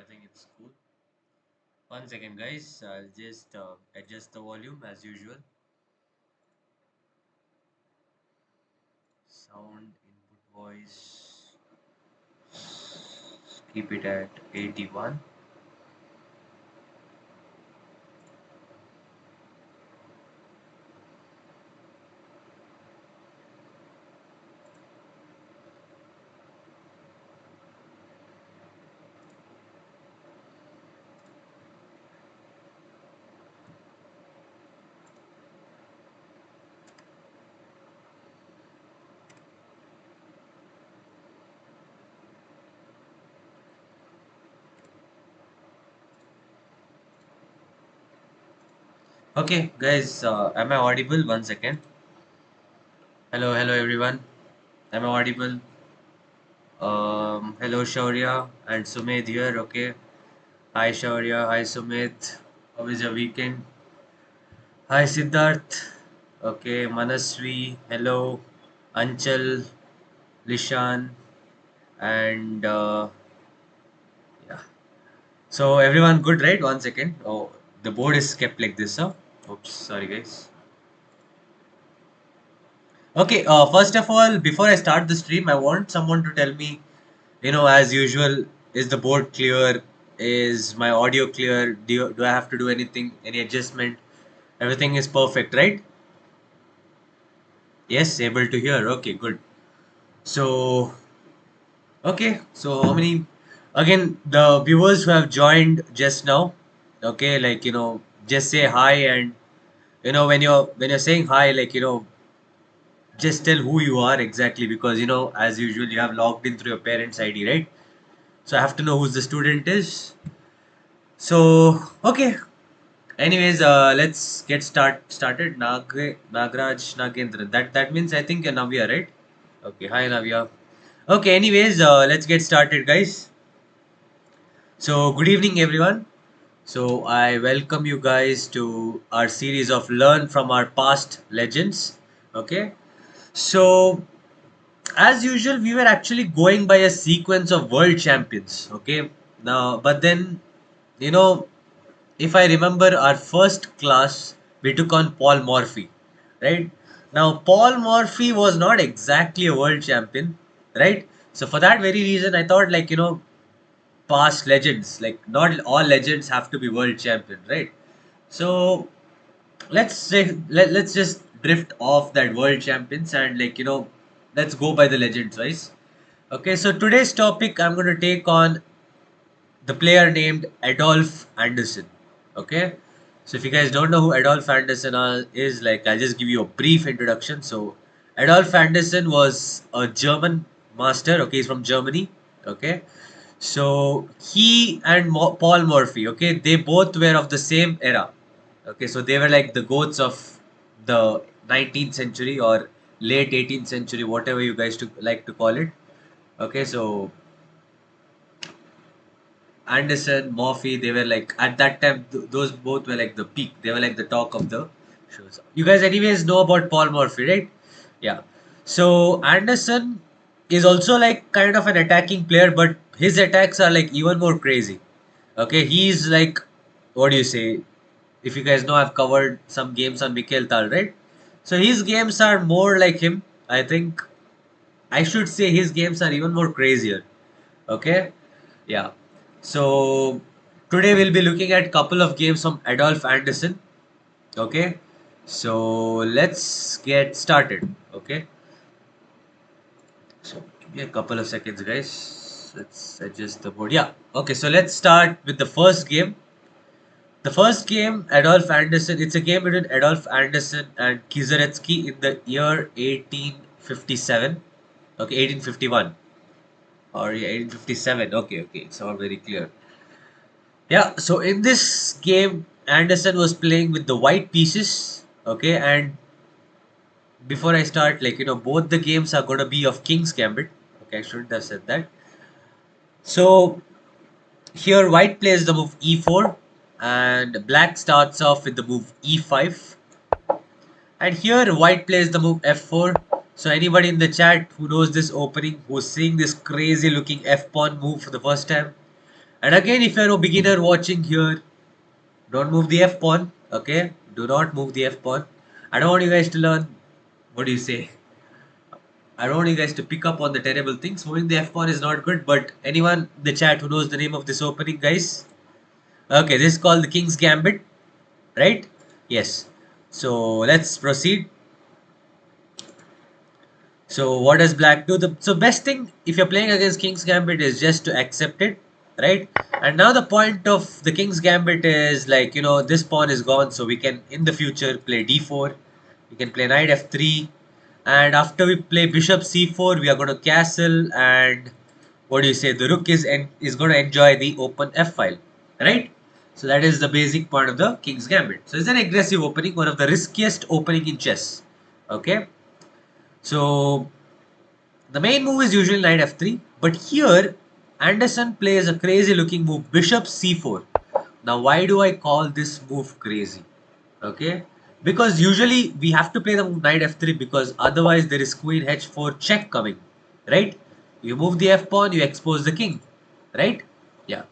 I think it's cool. One second, guys. I'll just adjust the volume as usual. Sound input voice. Keep it at 81. Okay, guys. Am I audible? One second. Hello, hello, everyone. Am I audible? Hello, Shaurya and Sumit here. Okay. Hi, Shaurya. Hi, Sumit. How is your weekend? Hi, Siddharth. Okay, Manaswi. Hello, Anchal, Lishan, and yeah. So everyone good, right? One second. Oh, the board is kept like this, huh? Oops, sorry, guys. Okay. First of all, before I start the stream, I want someone to tell me, as usual, is the board clear? Is my audio clear? Do I have to do anything? Any adjustment? Everything is perfect, right? Yes, able to hear. Okay, good. So okay, so how many? Again, the viewers who have joined just now, okay, just say hi, and when you're saying hi, just tell who you are exactly, because as usual you have logged in through your parents' ID, right? So I have to know who the student is. So okay. Anyways, let's get started. Nagraj Nagendra. That means I think you're Navya, right? Okay. Hi, Navya. Okay. Anyways, let's get started, guys. So, good evening, everyone. So, I welcome you guys to our series of Learn from Our Past Legends. Okay. So, as usual, we were actually going by a sequence of world champions. Okay. Now, but then, you know, if I remember our first class, we took on Paul Morphy. Right. Now, Paul Morphy was not exactly a world champion. Right. So, for that very reason, I thought, past legends. Like not all legends have to be world champion, right? So let's just drift off that world champions and let's go by the legends, right? Okay, so today's topic I'm going to take on the player named Adolf Anderssen. Okay, so if you guys don't know who Adolf Anderssen is, I'll just give you a brief introduction. So Adolf Anderssen was a German master. Okay, he's from Germany. Okay, so he and Paul Morphy, okay, they both were of the same era. Okay, so they were like the goats of the 19th century or late 18th century, whatever you guys like to call it. Okay, so Anderson, Morphy, they were like at that time. Those both were like the peak. They were like the talk of the shows. You guys, anyways, know about Paul Morphy, right? Yeah. So Anderson is also like kind of an attacking player, but his attacks are like even more crazy. Okay, he's like, what do you say? If you guys know, I've covered some games on Mikhail Tal, right? So his games are more like him. I think I should say his games are even more crazier. Okay, yeah. So today we'll be looking at couple of games from Adolf Anderssen. Okay, so let's get started. Okay, so give me a couple of seconds, guys. Let's adjust the board. Yeah. Okay, so let's start with the first game. The first game, Adolf Anderssen. It's a game between Adolf Anderssen and Kizaretsky in the year 1857. Okay, 1851 or yeah, 1857. Okay, okay, it's all very clear. Yeah, so in this game, Anderson was playing with the white pieces. Okay, and before I start, both the games are gonna be of King's Gambit. Okay, I shouldn't have said that. So here, white plays the move e4, and black starts off with the move e5. And here, white plays the move f4. So anybody in the chat who knows this opening, who's seeing this crazy looking f pawn move for the first time, And again, if you're a beginner watching here, don't move the F pawn. Okay, do not move the F pawn. I don't want you guys to learn. What do you say? I don't want you guys to pick up on the terrible things. Moving the F pawn is not good. But anyone in the chat who knows the name of this opening, guys? Okay, this is called the King's Gambit, right? Yes. So let's proceed. So what does black do? So best thing if you're playing against King's Gambit is just to accept it, right? And now the point of the King's Gambit is like, this pawn is gone, so we can in the future play d4. We can play knight f3, and after we play bishop c4, we are going to castle, and what do you say? The rook is going to enjoy the open f file, right? So that is the basic part of the King's Gambit. So it's an aggressive opening, one of the riskiest opening in chess. Okay. So the main move is usually knight f3, but here Anderssen plays a crazy looking move, bishop c4. Now why do I call this move crazy? Okay, because usually we have to play the move knight f3 because otherwise there is queen h4 check coming, right? You move the f pawn, you expose the king, right? Yeah.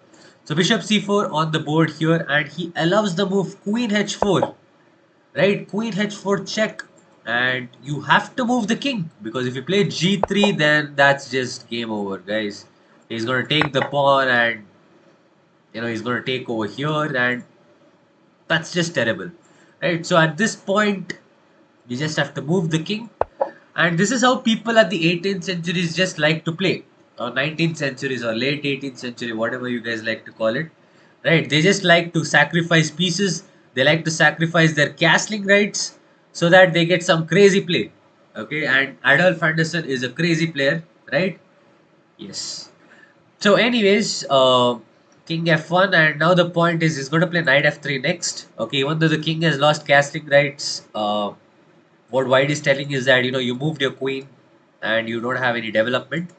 So bishop c4 on the board here, and he allows the move queen h4, right? Queen h4 check, and you have to move the king because if you play g3, then that's just game over, guys. He's going to take the pawn, and he's going to take over here, and that's just terrible, right? So at this point you just have to move the king, and this is how people at the 18th centuries just like to play, or 19th centuries or late 18th century, whatever you guys like to call it, right? They just like to sacrifice pieces. They like to sacrifice their castling rights so that they get some crazy play. Okay, and Adolf Anderssen is a crazy player, right? Yes. So anyways, king f1, and now the point is he's going to play knight f3 next. Okay, even though the king has lost castling rights, what White is telling is that you moved your queen and you don't have any development.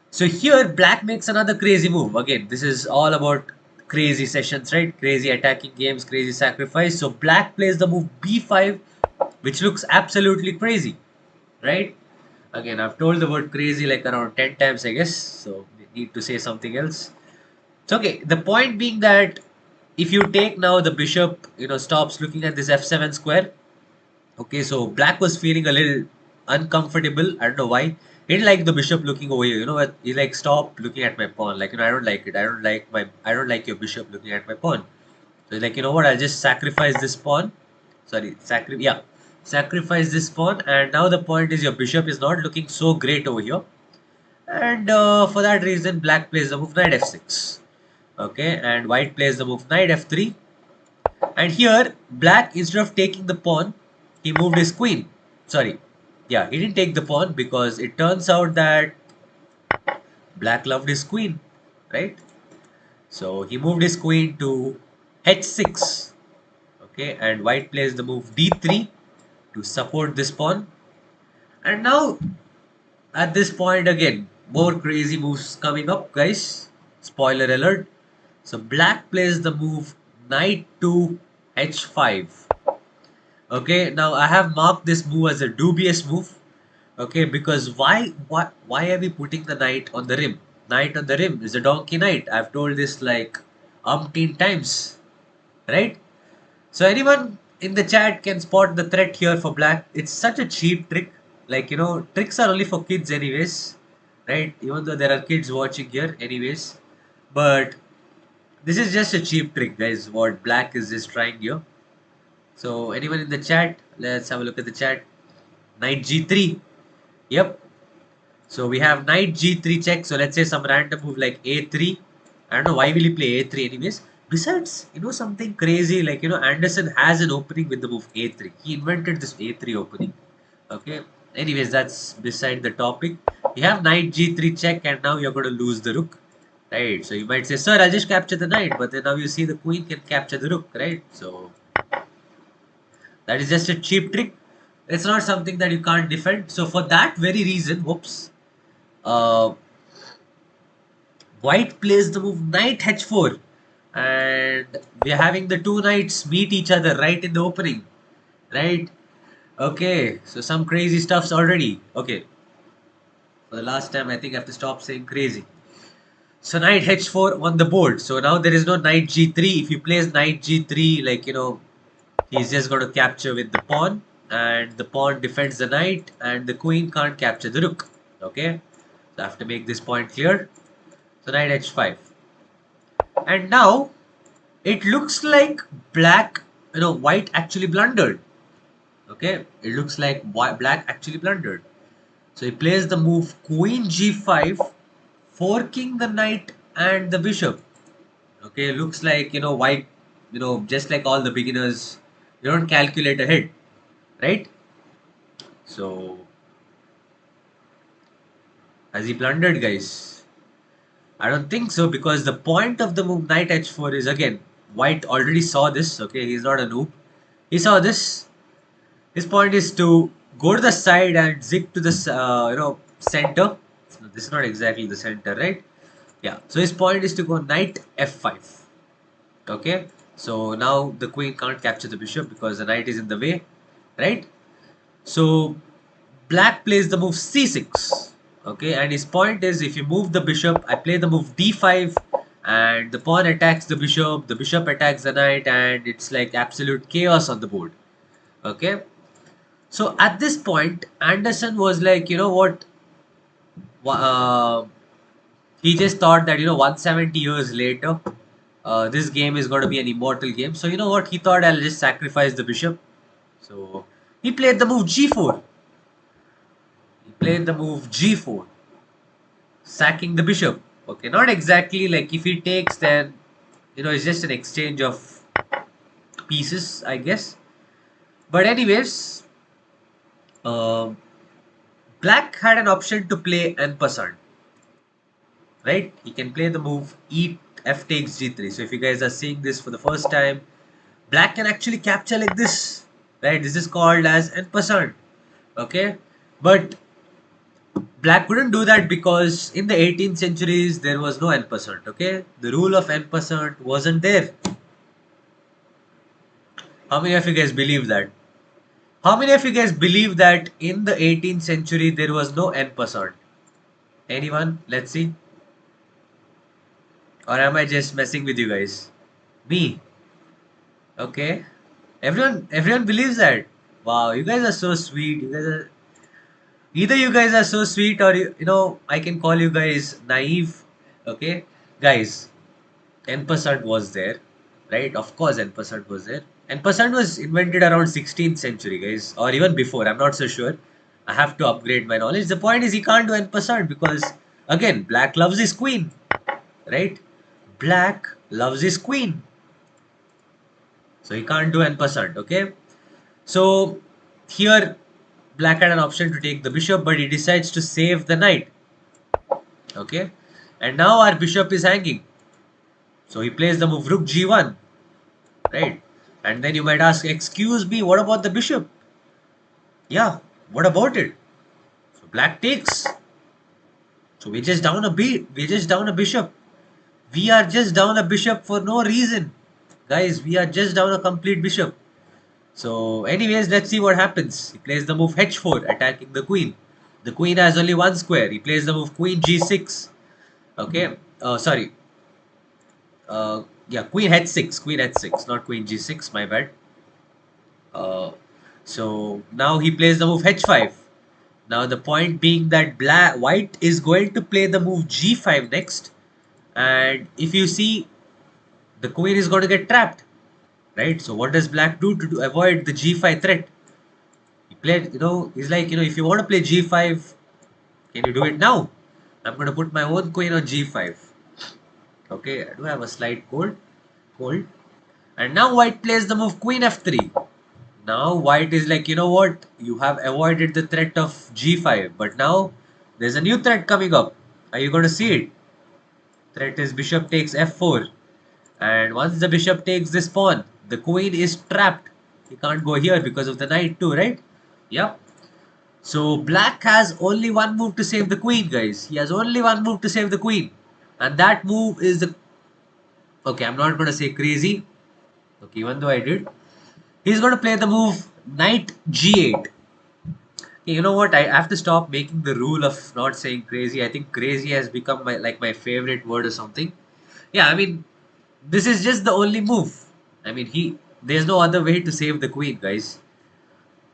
So here black makes another crazy move. Again, this is all about crazy sessions, right? Crazy attacking games, crazy sacrifice. So black plays the move b5, which looks absolutely crazy, right? Again, I've told the word crazy like around 10 times, I guess. So we need to say something else. So okay, the point being that if you take now the bishop, stops looking at this f7 square. Okay, so black was feeling a little uncomfortable. I don't know why. He didn't like the bishop looking over here. You know what? He like stop looking at my pawn. Like I don't like it. I don't like your bishop looking at my pawn. So he's like, you know what? I'll just sacrifice this pawn. Sorry, sacrifice this pawn. And now the point is your bishop is not looking so great over here. And for that reason, black plays the move knight f6. Okay, and white plays the move knight f3. And here, black, instead of taking the pawn, he moved his queen. Sorry. Yeah, he didn't take the pawn because it turns out that black loved his queen, right? So he moved his queen to h6. Okay, and white plays the move d3 to support this pawn. And now, at this point again, more crazy moves coming up, guys. Spoiler alert. So black plays the move knight to h5. Okay, now I have marked this move as a dubious move. Okay, because why are we putting the knight on the rim? Knight on the rim is a donkey knight. I've told this like umpteen times, right? So anyone in the chat can spot the threat here for black. It's such a cheap trick. Like tricks are only for kids anyways, right? Even though there are kids watching here anyways, but this is just a cheap trick, guys. What black is just trying here. So anyone in the chat, let's have a look at the chat. Knight g3. Yep. So we have knight g3 check. So let's say some random move like a3. I don't know why will he play a3 anyways. Besides, something crazy like Anderssen has an opening with the move a3. He invented this a3 opening. Okay. Anyways, that's beside the topic. You have knight g3 check, and now you're going to lose the rook. Right. So you might say, sir, I'll just capture the knight. But then now you see the queen can capture the rook. Right. So that is just a cheap trick. It's not something that you can't defend. So for that very reason, whoops, uh, white plays the move knight h4, and we are having the two knights meet each other right in the opening, right? Okay, so some crazy stuff's already. Okay, for the last time, I think I have to stop saying crazy. So knight h4 on the board. So now there is no knight g3. If he plays knight g3, like, he's just going to capture with the pawn, and the pawn defends the knight, and the queen can't capture the rook. Okay, so I have to make this point clear. So knight h5, and now it looks like black, white actually blundered. Okay, it looks like black actually blundered. So he plays the move queen g5, forking the knight and the bishop. Okay, looks like, white, just like all the beginners, you don't calculate ahead, right? So has he blundered, guys? I don't think so, because the point of the move knight h4 is, again, white already saw this. Okay, he's not a noob. He saw this. His point is to go to the side and zig to the center. So this is not exactly the center, right? Yeah. So his point is to go knight f5. Okay. So now the queen can't capture the bishop because the knight is in the way, right? So black plays the move c6. Okay, and his point is, if you move the bishop, I play the move d5, and the pawn attacks the bishop attacks the knight, and it's like absolute chaos on the board. Okay, so at this point, Anderson was like, you know what? Uh, he just thought that, 170 years later, this game is going to be an immortal game. So you know what? He thought, I'll just sacrifice the bishop. So he played the move g4. He played the move g4, sacking the bishop. Okay, not exactly like if he takes, then it's just an exchange of pieces, I guess. But anyways, uh, black had an option to play en passant, right? He can play the move e f takes g3. So if you guys are seeing this for the first time, black can actually capture like this, right? This is called as en passant. Okay, but black couldn't do that because in the 18th centuries there was no en passant. Okay, the rule of en passant wasn't there. How many of you guys believe that? How many of you guys believe that in the 18th century there was no en passant? Anyone? Let's see. Or am I just messing with you guys? Me. Okay. Everyone believes that. Wow, you guys are so sweet. Either you guys are so sweet, or I can call you guys naive. Okay? Guys, en passant was there, right? Of course en passant was there. En passant was invented around 16th century, guys, or even before. I'm not so sure. I have to upgrade my knowledge. The point is, he can't do en passant because, again, black loves his queen, right? Black loves his queen, so he can't do en passant. Okay, so here black had an option to take the bishop, but he decides to save the knight. Okay, and now our bishop is hanging, so he plays the move rook g1, right? And then you might ask, excuse me, what about the bishop? Yeah, what about it? So black takes. So we're just down a beat. We're just down a bishop. We are just down a bishop for no reason. Guys, we are just down a complete bishop. So anyways, let's see what happens. He plays the move h4, attacking the queen. The queen has only one square. He plays the move queen g6. Okay. Sorry. Yeah, queen h6. Queen h6, not queen g6. My bad. Uh, so now he plays the move h5. Now the point being that white is going to play the move g5 next, and if you see, the queen is going to get trapped, right? So what does black do to avoid the g5 threat? He played, he's like, if you want to play g5, can you do it now? I'm going to put my own queen on g5. Okay, I do have a slight cold. And now white plays the move queen f3. Now white is like, you know what? You have avoided the threat of g5, but now there's a new threat coming up. Are you going to see it? Threat is bishop takes f4. And once the bishop takes this pawn, the queen is trapped. He can't go here because of the knight too, right? Yep. So black has only one move to save the queen, guys. He has only one move to save the queen. And that move is the... Okay, I'm not going to say crazy. Okay, even though I did. He's going to play the move knight g8. You know what? I have to stop making the rule of not saying crazy. I think crazy has become my favorite word or something. Yeah, I mean, this is just the only move. I mean, there's no other way to save the queen, guys.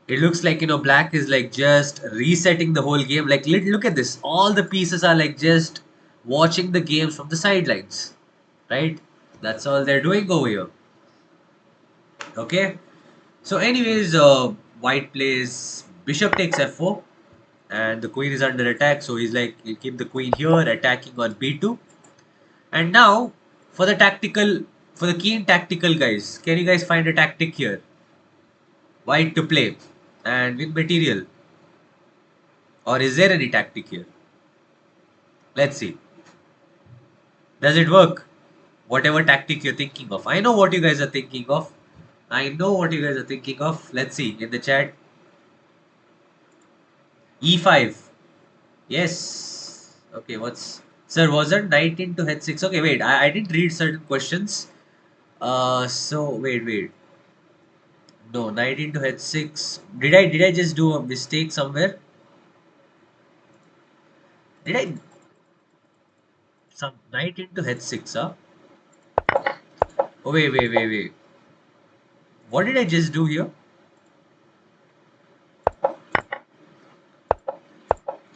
It looks like, black is like just resetting the whole game. Like, look at this. All the pieces are like just watching the games from the sidelines, right? That's all they're doing over here. Okay. So, anyways, white plays bishop takes f4, and the queen is under attack. So he's like, he'll keep the queen here, attacking on b2. And now, for the tactical, for the keen tactical guys, can you guys find a tactic here? White to play and with material, or is there any tactic here? Let's see. Does it work? Whatever tactic you're thinking of. I know what you guys are thinking of. I know what you guys are thinking of. Let's see in the chat. E5. Yes. Okay, what's. Sir, wasn't knight into h6? Okay, wait. I didn't read certain questions. So wait. No, knight into h6. Did I just do a mistake somewhere? Did I some knight into h6? Huh? Oh wait. What did I just do here?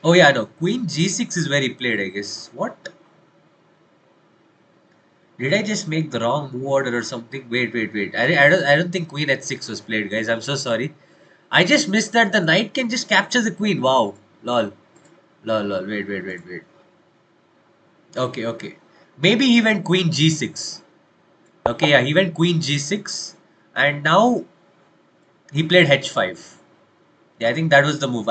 Oh yeah, no. Queen g6 is where he played, I guess. What? Did I just make the wrong move order or something? Wait. I don't think Queen h6 was played, guys. I'm so sorry. I just missed that the knight can just capture the queen. Wow. Lol. Wait. Okay. Maybe he went Queen g6. Okay, yeah, he went Queen g6, and now he played h5. Yeah, I think that was the move.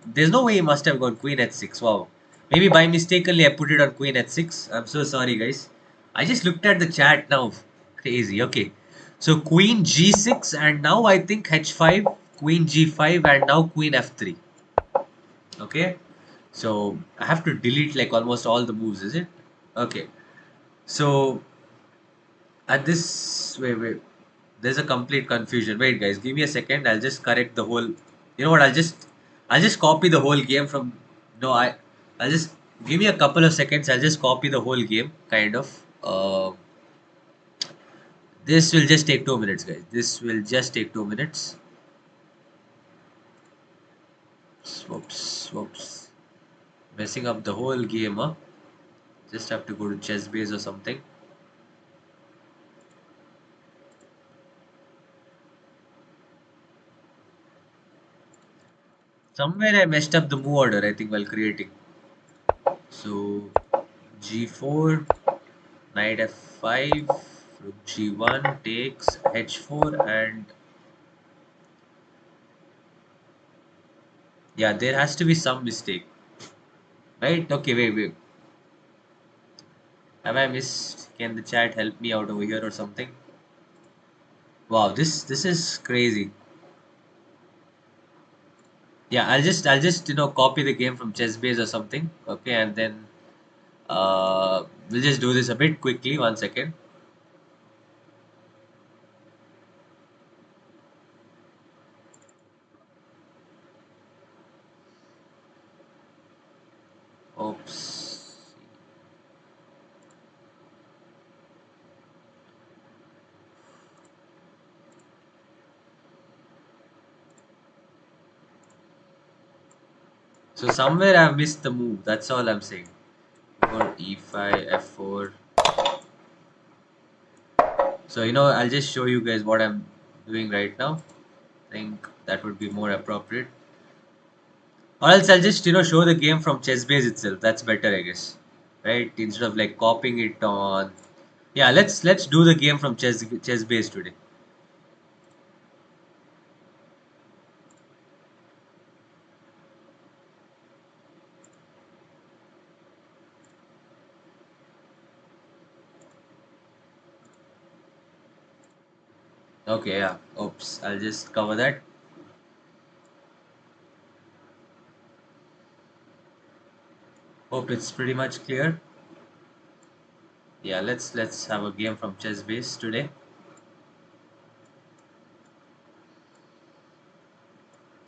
There's no way he must have gone Queen h6. Wow. Maybe by mistakenly I put it on Queen h6. I'm so sorry, guys. I just looked at the chat now. Crazy. Okay. So Queen g6, and now I think h5, Queen g5, and now Queen f3. Okay. So I have to delete like almost all the moves, is it? Okay. So at this, wait. There's a complete confusion. Wait, guys, give me a second. I'll just correct the whole. You know what? I'll just copy the whole game from. No, I'll just give me a couple of seconds. I'll just copy the whole game, kind of. This will just take 2 minutes, guys. This will just take 2 minutes. Whoops. Messing up the whole game, huh? Just have to go to chess base or something. Somewhere I messed up the move order, I think, while creating. So, g4, knight f5, rook g1 takes h4, and yeah, there has to be some mistake, right? Okay, wait. Have I missed? Can the chat help me out over here or something? Wow, this is crazy. Yeah, I'll just copy the game from chessbase or something. Okay, and then we'll just do this a bit quickly. 1 second. Oops. So somewhere I've missed the move. That's all I'm saying. Or e5, f4. So I'll just show you guys what I'm doing right now. I think that would be more appropriate. Or else I'll just show the game from chessbase itself. That's better, I guess. Right? Instead of like copying it on. Yeah, let's do the game from chessbase today. Okay, yeah. Oops. I'll just cover that. Hope it's pretty much clear. Yeah, let's have a game from chessbase today.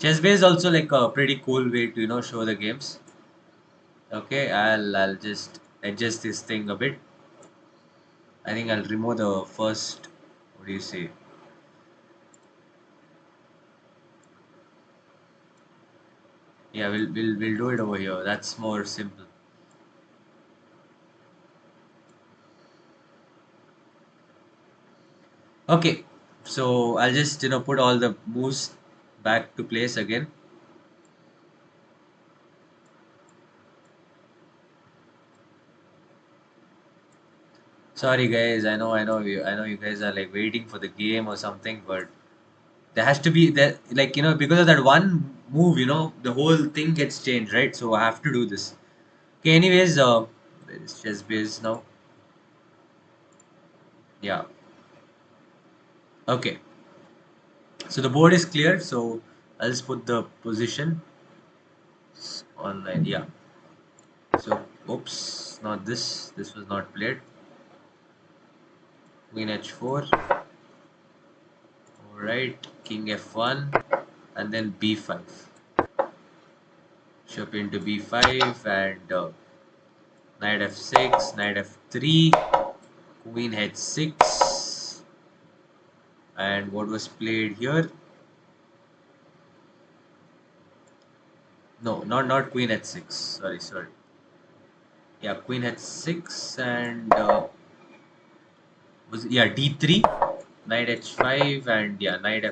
Chess bay is also like a pretty cool way to show the games. Okay, I'll just adjust this thing a bit. I think I'll remove the first. What do you say? Yeah, we'll do it over here. That's more simple. Okay, so I'll just put all the moves back to place again. Sorry guys, I know you guys are like waiting for the game or something, but there has to be that, like, because of that one move, the whole thing gets changed, right? So I have to do this. Okay, anyways, it's just base now. Yeah. Okay. So the board is clear. So I'll just put the position online. Yeah. So oops, not this. This was not played. Queen h4. All right. King f1, and then b5. Bishop into b5 and knight f6, knight f3, queen h6, and what was played here? No, not queen h6. Sorry. Yeah, queen h6 and was yeah d3, knight h5 and yeah knight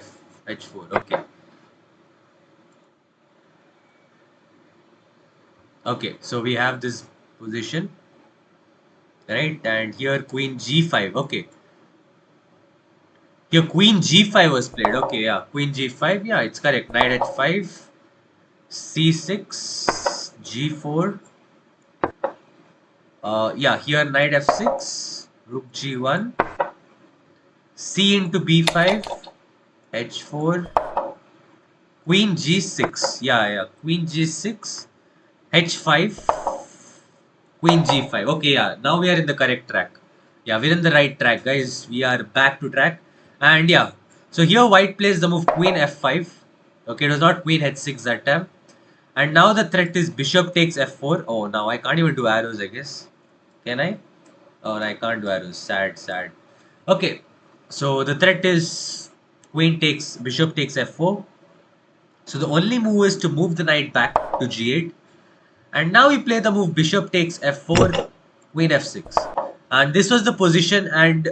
h4. Okay, okay. So we have this position, right? And here queen g5. Okay, here queen g5 was played. Okay, yeah, queen g5. Yeah, it's correct. Knight h5, c6, g4. Yeah, here knight f6, rook g1, c into b5, h4, queen g6. Yeah, queen g6, h5, queen g5. Okay, yeah, now we are in the correct track. Yeah, we're in the right track, guys. We are back to track. And yeah, so here white plays the move queen f5. Okay, it was not queen h6 that time. And now the threat is bishop takes f4. Oh, now I can't even do arrows, I guess. Can I? Oh, no, I can't do arrows. Sad. Okay, so the threat is bishop takes f4. So the only move is to move the knight back to g8. And now we play the move bishop takes f4, queen f6. And this was the position, and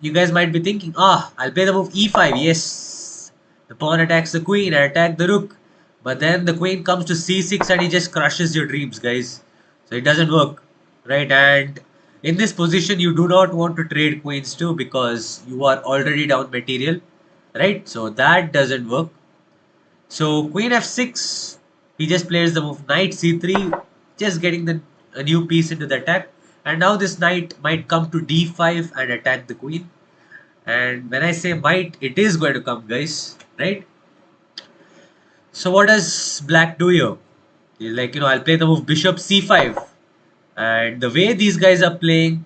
you guys might be thinking, I'll play the move e5. Yes, the pawn attacks the queen and attack the rook. But then the queen comes to c6 and he just crushes your dreams, guys. So it doesn't work, right? And in this position, you do not want to trade queens too because you are already down material, right? So that doesn't work. So queen f6, he just plays the move knight c3, just getting a new piece into the attack. And now this knight might come to d5 and attack the queen. And when I say might, it is going to come, guys, right? So what does black do here? He's like, I'll play the move bishop c5. And the way these guys are playing,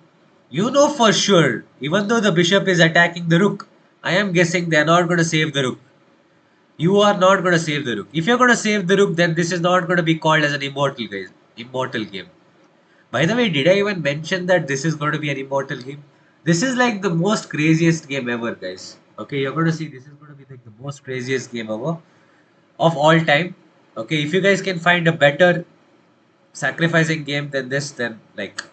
for sure, even though the bishop is attacking the rook, I am guessing they are not going to save the rook. You are not going to save the rook. If you're going to save the rook, then this is not going to be called as an immortal, guys. Immortal game. By the way, did I even mention that this is going to be an immortal game? This is like the most craziest game ever, guys. Okay, you're going to see this is going to be like the most craziest game ever of all time. Okay, if you guys can find a better sacrificing game than this, then like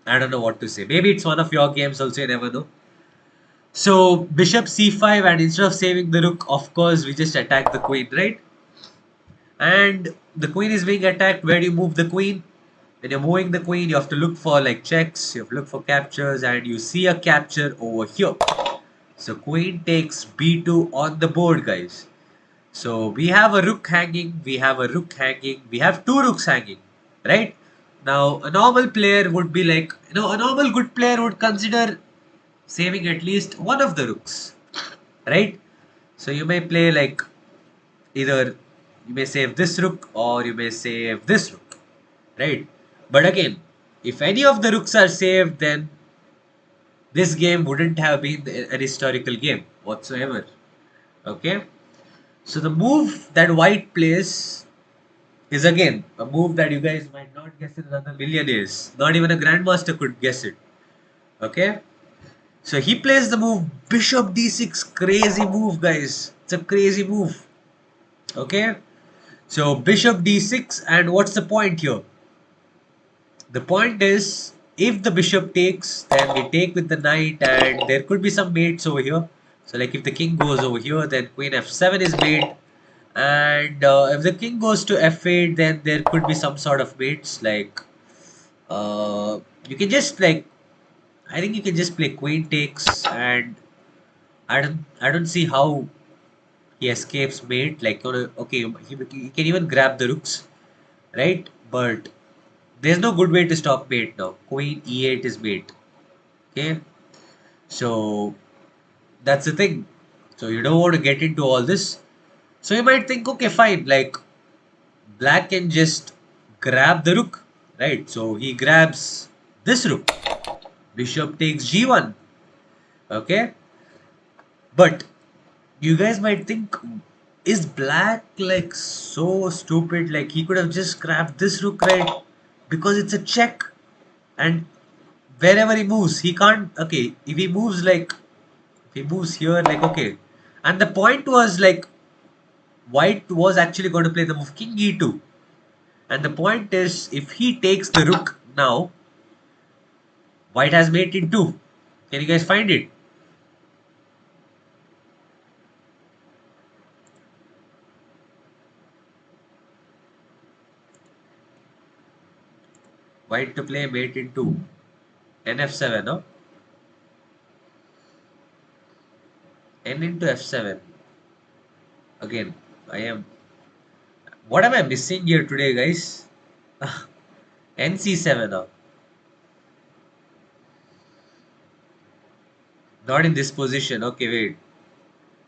I don't know what to say. Maybe it's one of your games also, you never know. So bishop c5, and instead of saving the rook, of course, we just attack the queen, right? And the queen is being attacked. Where do you move the queen? When you're moving the queen, you have to look for like checks, you have to look for captures, and you see a capture over here. So queen takes b2 on the board, guys. So we have a rook hanging, we have a rook hanging, we have two rooks hanging, right? Now a normal player would be like, a normal good player would consider saving at least one of the rooks, right? So you may play like either you may save this rook or you may save this rook, right? But again, if any of the rooks are saved, then this game wouldn't have been an historical game whatsoever. Okay, So the move that white plays is again a move that you guys might not guess in another million years. Not even a grandmaster could guess it. Okay? So he plays the move Bishop D6. Crazy move, guys. It's a crazy move. Okay? So Bishop D6, and what's the point here? The point is, if the bishop takes, then we take with the knight, and there could be some mates over here. So like if the king goes over here, then queen f7 is mate. And if the king goes to f8, then there could be some sort of mates. Like you can just like, I think you can just play queen takes, and I don't see how he escapes mate. Like okay, he can even grab the rooks, right? But there's no good way to stop mate now. Queen e8 is mate. Okay, so that's the thing. So you don't want to get into all this. So you might think, okay, fine, like black can just grab the rook, right? So he grabs this rook. Bishop takes g1. Okay, but you guys might think, is black like so stupid? Like he could have just grabbed this rook, right? Because it's a check, and wherever he moves, he can't. Okay, if he moves like, if he moves here, like okay, and the point was like white was actually going to play the move king e2, and the point is if he takes the rook now, white has mate in 2. Can you guys find it? White to play mate in 2. N f7, no? N into f7. Again, I am. What am I missing here today, guys? NC7, no? Not in this position. Okay, wait.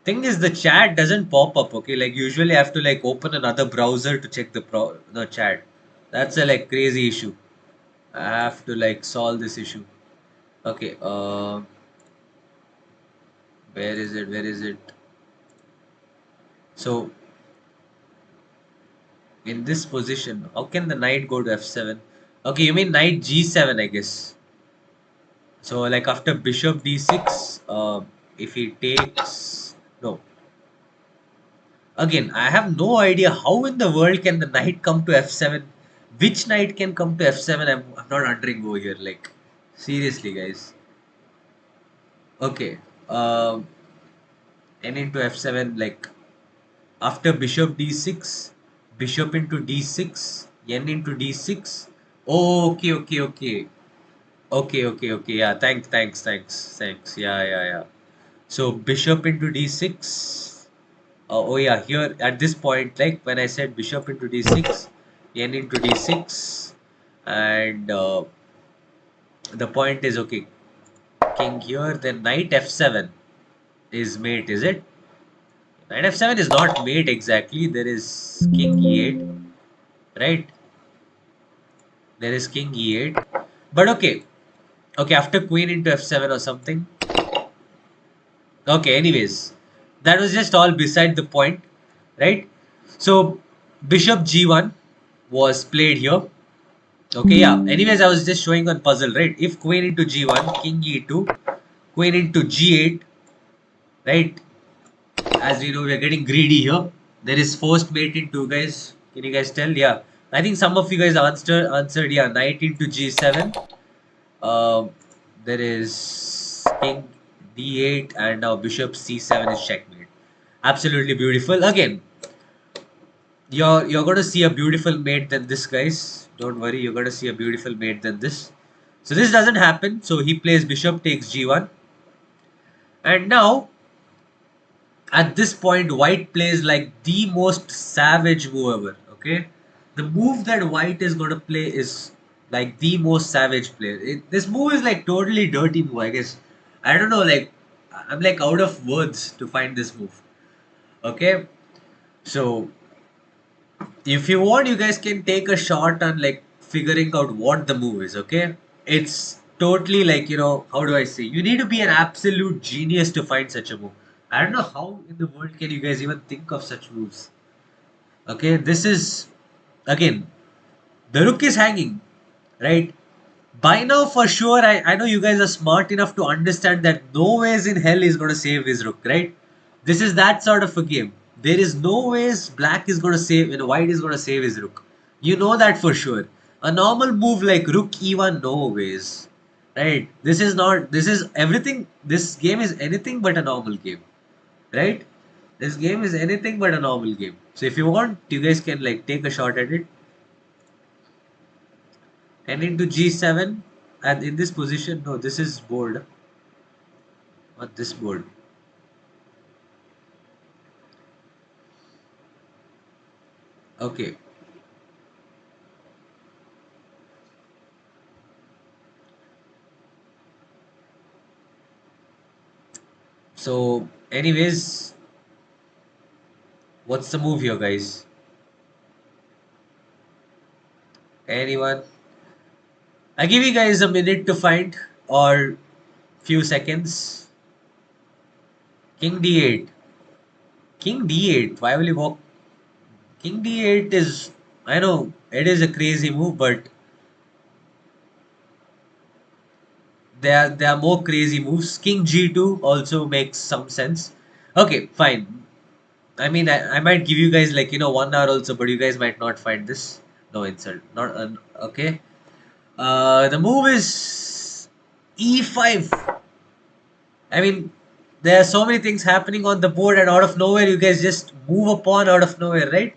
Thing is, the chat doesn't pop up. Okay, like usually I have to like open another browser to check the chat. That's a like crazy issue. I have to like solve this issue. Okay, where is it? Where is it? So in this position, how can the knight go to f7? Okay, you mean knight g7, I guess. So like after bishop d6, if he takes, no. Again, I have no idea how in the world can the knight come to f7. Which knight can come to f7? I'm not wondering over here. Like seriously, guys. Okay, n into f7, like after bishop d6, bishop into d6, n into d6. Oh, okay, okay, okay. Okay, okay, okay. Yeah, thanks. Yeah. So bishop into d6. Oh yeah, here at this point, like when I said bishop into d6, n into d6, and the point is okay, king here, then knight f7 is mate, is it? Knight f7 is not mate exactly. There is king e8, right? There is king e8, but okay, okay. After queen into f7 or something. Okay, anyways, that was just all beside the point, right? So bishop g1 was played here. Okay, yeah. Anyways, I was just showing on puzzle, right? If queen into g1, king e2, queen into g8, right? As we know, we are getting greedy here. There is forced mate in 2, guys. Can you guys tell? Yeah. I think some of you guys answered, yeah, knight into g7. Um, there is king d8, and now bishop c7 is checkmate. Absolutely beautiful. Again, you're gonna see a beautiful mate than this, guys. Don't worry, you're gonna see a beautiful mate than this. So this doesn't happen. So he plays bishop takes g1, and now at this point, white plays like the most savage move ever. Okay, the move that white is gonna play is like the most savage play. This move is like totally dirty move, I guess. I don't know, like I'm like out of words to find this move. Okay, so if you want, you guys can take a shot on like figuring out what the move is. Okay, it's totally like, how do I say, you need to be an absolute genius to find such a move. I don't know how in the world can you guys even think of such moves. Okay, this is again the rook is hanging, right? By now, for sure, I know you guys are smart enough to understand that no ways in hell is going to save his rook, right? This is that sort of a game. There is no ways black is going to save, white is going to save his rook. You know that for sure. A normal move like rook e1, no ways, right? This is not. This is everything. This game is anything but a normal game, right? This game is anything but a normal game. So if you want, you guys can like take a shot at it. And into g7, and in this position, no, this is board, not this board. Okay, so anyways, what's the move here, guys? Anyone? I give you guys a minute to find, or few seconds. King d8. King d8. Why will you walk? King d8 is, I know it is a crazy move, but there are more crazy moves. King g2 also makes some sense. Okay, fine. I mean, I might give you guys like 1 hour also, but you guys might not find this. No insult. Not okay. The move is e5. I mean, there are so many things happening on the board, and out of nowhere, you guys just move upon out of nowhere, right?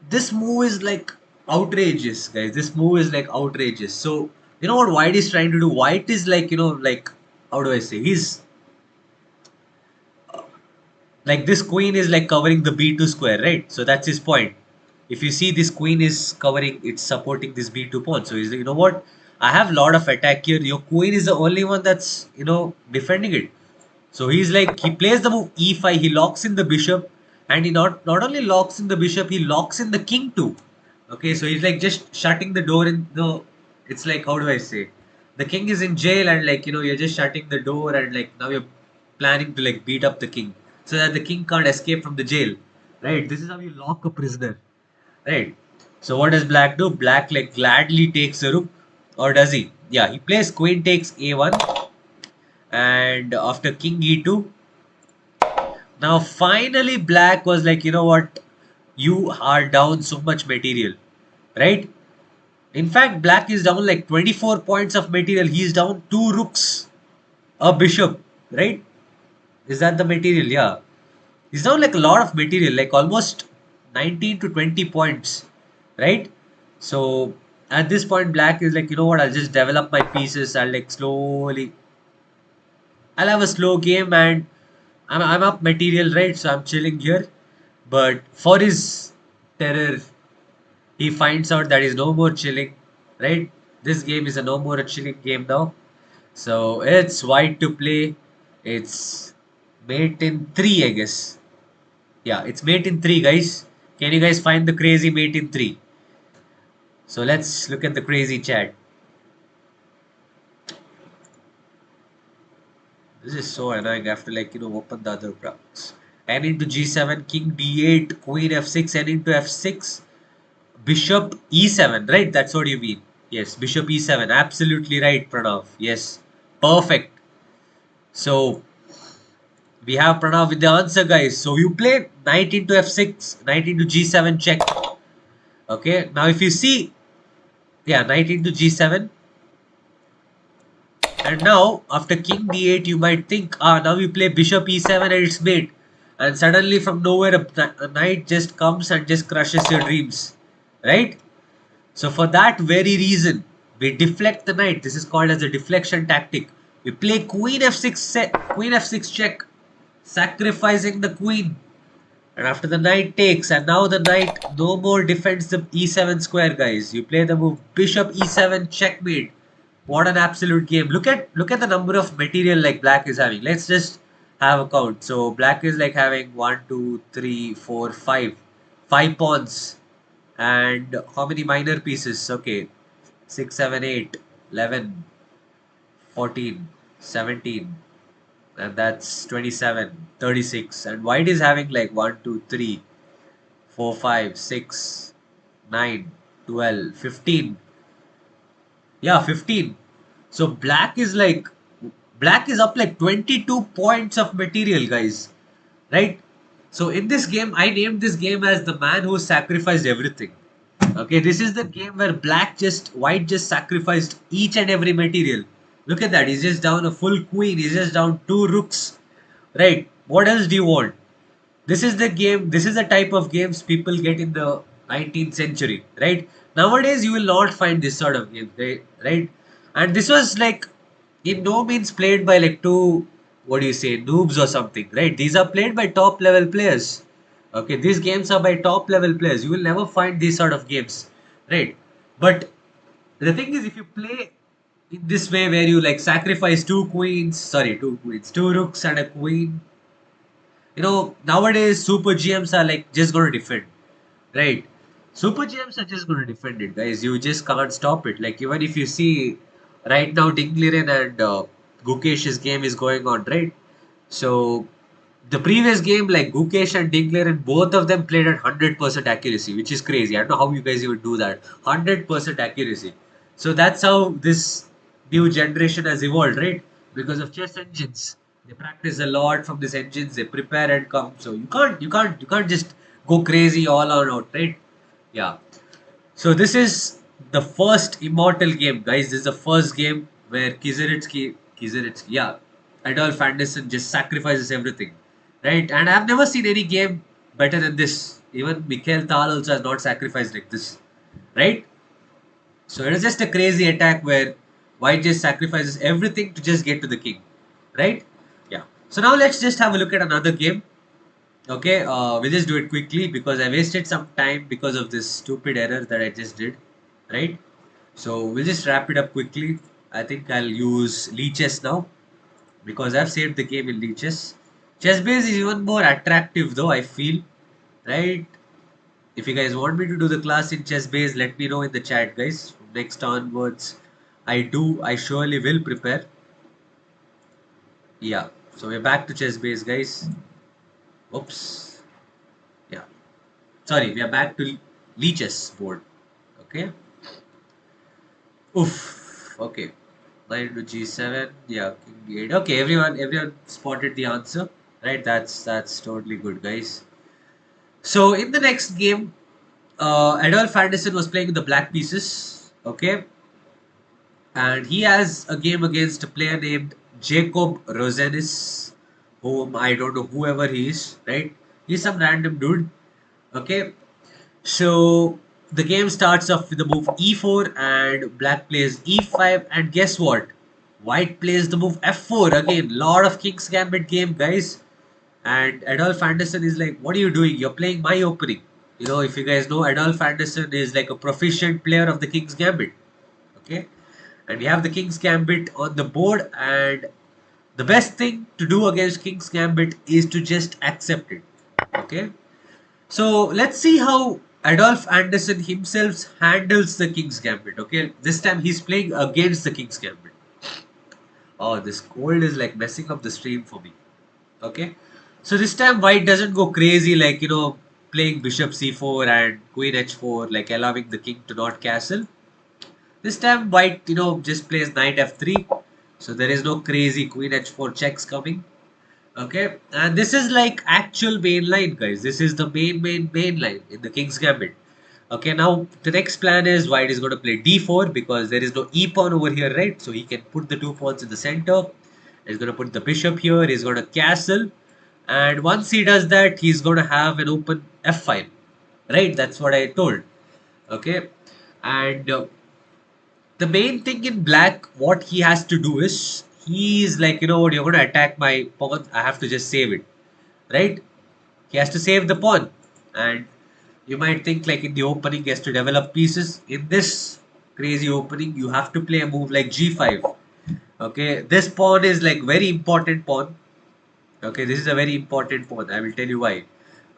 This move is like outrageous, guys. This move is like outrageous. So you know what White is trying to do? White is like like how do I say? He's like this queen is like covering the b2 square, right? So that's his point. If you see this queen is covering, it's supporting this b2 pawn. So he's like, you know what, I have a lot of attack here, your queen is the only one that's defending it. So he's like, he plays the move e5, he locks in the bishop, and he not only locks in the bishop, he locks in the king too. Okay, so he's like just shutting the door in the, it's like, how do I say, the king is in jail, and like you're just shutting the door, and like now you're planning to like beat up the king so that the king can't escape from the jail, right? This is how you lock a prisoner, right? So what does black do? Black like gladly takes a rook, or does he? Yeah, he plays queen takes a1, and after king e2. Now finally black was like, you know what, you are down so much material, right? In fact, black is down like 24 points of material. He's down two rooks, a bishop, right? Is that the material? Yeah. He's down like a lot of material, like almost 19 to 20 points, right? So at this point, black is like, you know what, I'll just develop my pieces. I'll like slowly, I'll have a slow game, and I'm up material, right? So I'm chilling here. But for his terror, he finds out that he's no more chilling, right? This game is a no more a chilling game now. So it's white to play. It's mate in three, I guess. Yeah, it's mate in three, guys. Can you guys find the crazy mate in three? So let's look at the crazy chat. This is so annoying. I have to like open the other browse. N into G7, King D8, Queen F6, N into F6, Bishop E7. Right, that's what you mean. Yes, Bishop E7. Absolutely right, Pranav. Yes, perfect. So we have Pranav with the answer, guys. So you play knight into f6, knight into g7 check. Okay, now if you see, yeah, knight into g7, and now after king d8, you might think, now you play bishop e7 and it's mate, and suddenly from nowhere a knight just comes and just crushes your dreams, right? So for that very reason, we deflect the knight. This is called as a deflection tactic. We play queen f6 queen f6 check, sacrificing the queen. And after the knight takes, and now the knight no more defends the e7 square, guys. You play the move bishop e7 checkmate. What an absolute game! Look at the number of material like black is having. Let's just have a count. So black is like having one, two, three, four, five, five pawns, and how many minor pieces? Okay, 6, 7, 8, 11, 14, 17. and that's 27, 36. And white is having like 1, 2, 3, 4, 5, 6, 9, 12, 15. Yeah, 15. So black is up like 22 points of material, guys. Right? So in this game, I named this game as the man who sacrificed everything. Okay, this is the game where white just sacrificed each and every material. Look at that, he's just down a full queen, he's just down two rooks. Right, what else do you want? This is the type of games people get in the 19th century, right? Nowadays, you will not find this sort of game, right? And this was like, in no means played by like two, what do you say, noobs or something, right? These are played by top level players. Okay, these games are by top level players. You will never find these sort of games, right? But the thing is, if you play in this way where you like sacrifice two queens, two rooks and a queen, nowadays super GMs are like just going to defend, right? Super GMs are just going to defend it, guys. You just can't stop it. Like even if you see right now, Dingliren and Gukesh's game is going on, right? So the previous game, like Gukesh and Dingliren, both of them played at 100% accuracy, which is crazy. I don't know how you guys even do that. 100% accuracy. So that's how this new generation has evolved, right? Because of chess engines. They practice a lot from these engines. They prepare and come. So you can't just go crazy all out, right? Yeah. So this is the first immortal game, guys. This is the first game where yeah, Adolf Anderssen just sacrifices everything, right? And I've never seen any game better than this. Even Mikhail Tal also has not sacrificed like this, right? So it is just a crazy attack where White just sacrifices everything to just get to the king, right? Yeah. So now let's just have a look at another game. Okay, we'll just do it quickly because I wasted some time because of this stupid error that I just did, right? So we'll just wrap it up quickly. I think I'll use leeches now because I've saved the game in leeches. Chess base is even more attractive though, I feel, right? If you guys want me to do the class in chess base, let me know in the chat, guys. From next onwards, I surely will prepare. Yeah, so we're back to chess base, guys. Oops. Yeah. Sorry, we are back to leeches board. Okay. Oof. Okay. Knight to g7. Yeah, king d8. Okay, everyone spotted the answer. Right, that's totally good, guys. So in the next game, Adolf Anderssen was playing with the black pieces. Okay, and he has a game against a player named Jacob Rosenis, whom I don't know whoever he is. Right, he's some random dude. Okay, so the game starts off with the move e4 and black plays e5, and guess what? White plays the move f4 again. Lot of King's Gambit game, guys. And Adolf Anderssen is like, what are you doing? You're playing my opening. If you guys know, Adolf Anderssen is like a proficient player of the King's Gambit. Okay, and we have the King's Gambit on the board, and the best thing to do against King's Gambit is to just accept it. Okay, so let's see how Adolf Anderssen himself handles the King's Gambit. Okay, this time he's playing against the King's Gambit. Oh, this cold is like messing up the stream for me. Okay, so this time White doesn't go crazy like playing Bishop c4 and Queen h4, like allowing the king to not castle. This time White just plays Knight f3, so there is no crazy Queen h4 checks coming. Okay, and this is like actual main line, guys. This is the main line in the King's Gambit. Okay, now the next plan is White is going to play d4 because there is no e pawn over here, right? So he can put the two pawns in the center. He's going to put the bishop here. He's going to castle, and once he does that, he's going to have an open f5, right? That's what I told. Okay, and the main thing in black, what he has to do is he's like, what, you're going to attack my pawn. I have to just save it, right? He has to save the pawn, and you might think like in the opening he has to develop pieces. In this crazy opening, you have to play a move like g5. Okay, this pawn is like very important pawn. Okay, this is a very important pawn. I will tell you why.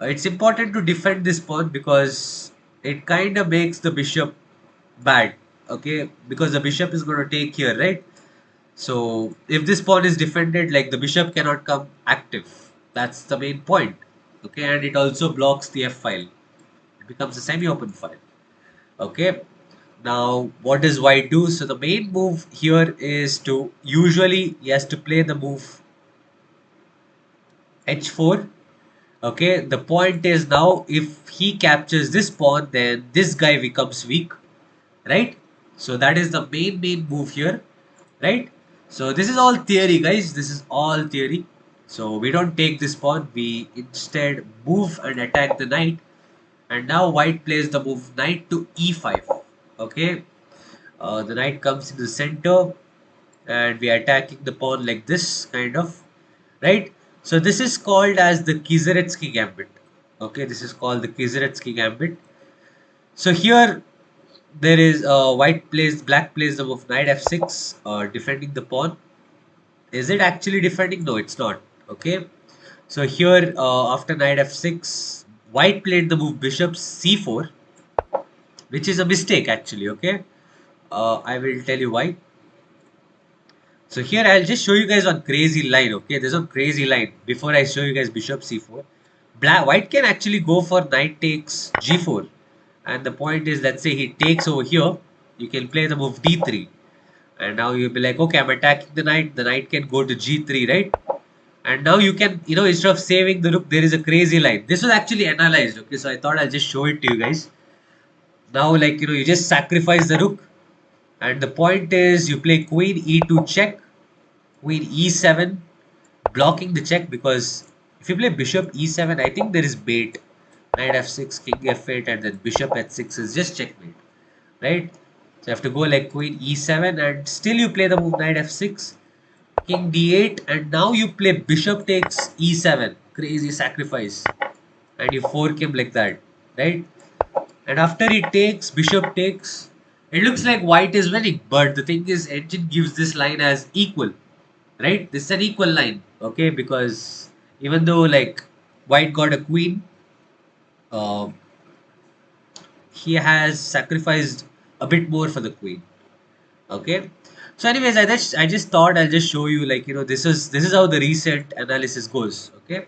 It's important to defend this pawn because it kind of makes the bishop bad. Okay, because the bishop is going to take here, right? So if this pawn is defended, like the bishop cannot come active. That's the main point. Okay, and it also blocks the f file. It becomes a semi-open file. Okay. Now what does white do? So the main move here is to usually he has to play the move h4. Okay. The point is now if he captures this pawn, then this guy becomes weak, right? So that is the main move here, right? So this is all theory, guys. This is all theory. So we don't take this pawn. We instead move and attack the knight. And now white plays the move knight to e5. Okay. The knight comes in the center and we are attacking the pawn like this, kind of, right? So this is called as the Kizaretsky gambit. Okay, this is called the Kizaretsky gambit. So here there is black plays the move knight f6, defending the pawn. Is it actually defending? No, it's not. Okay. So here after knight f6, white played the move bishop c4, which is a mistake actually. Okay. I will tell you why. So here I'll just show you guys one crazy line. Okay, there's one crazy line before I show you guys bishop c4. White can actually go for knight takes g4, and the point is, let's say he takes over here, you can play the move d3, and now you'll be like, okay, I'm attacking the knight. The knight can go to g3, right? And now you can, instead of saving the rook, there is a crazy line. This was actually analyzed. Okay, so I thought I'll just show it to you guys. Now, like, you just sacrifice the rook, and the point is you play queen e2 check, queen e7, blocking the check, because if you play bishop e7, I think there is bait. Knight f6, king f8, and then bishop h6 is just checkmate, right? So you have to go like queen e7, and still you play the move knight f6, king d8, and now you play bishop takes e7, crazy sacrifice, and you fork him like that, right? And after he takes, bishop takes, it looks like white is winning, but the thing is, engine gives this line as equal, right? This is an equal line, okay? Because even though like white got a queen, uh, he has sacrificed a bit more for the queen, okay? So anyways, I just thought I'll just show you, like, this is how the recent analysis goes, okay?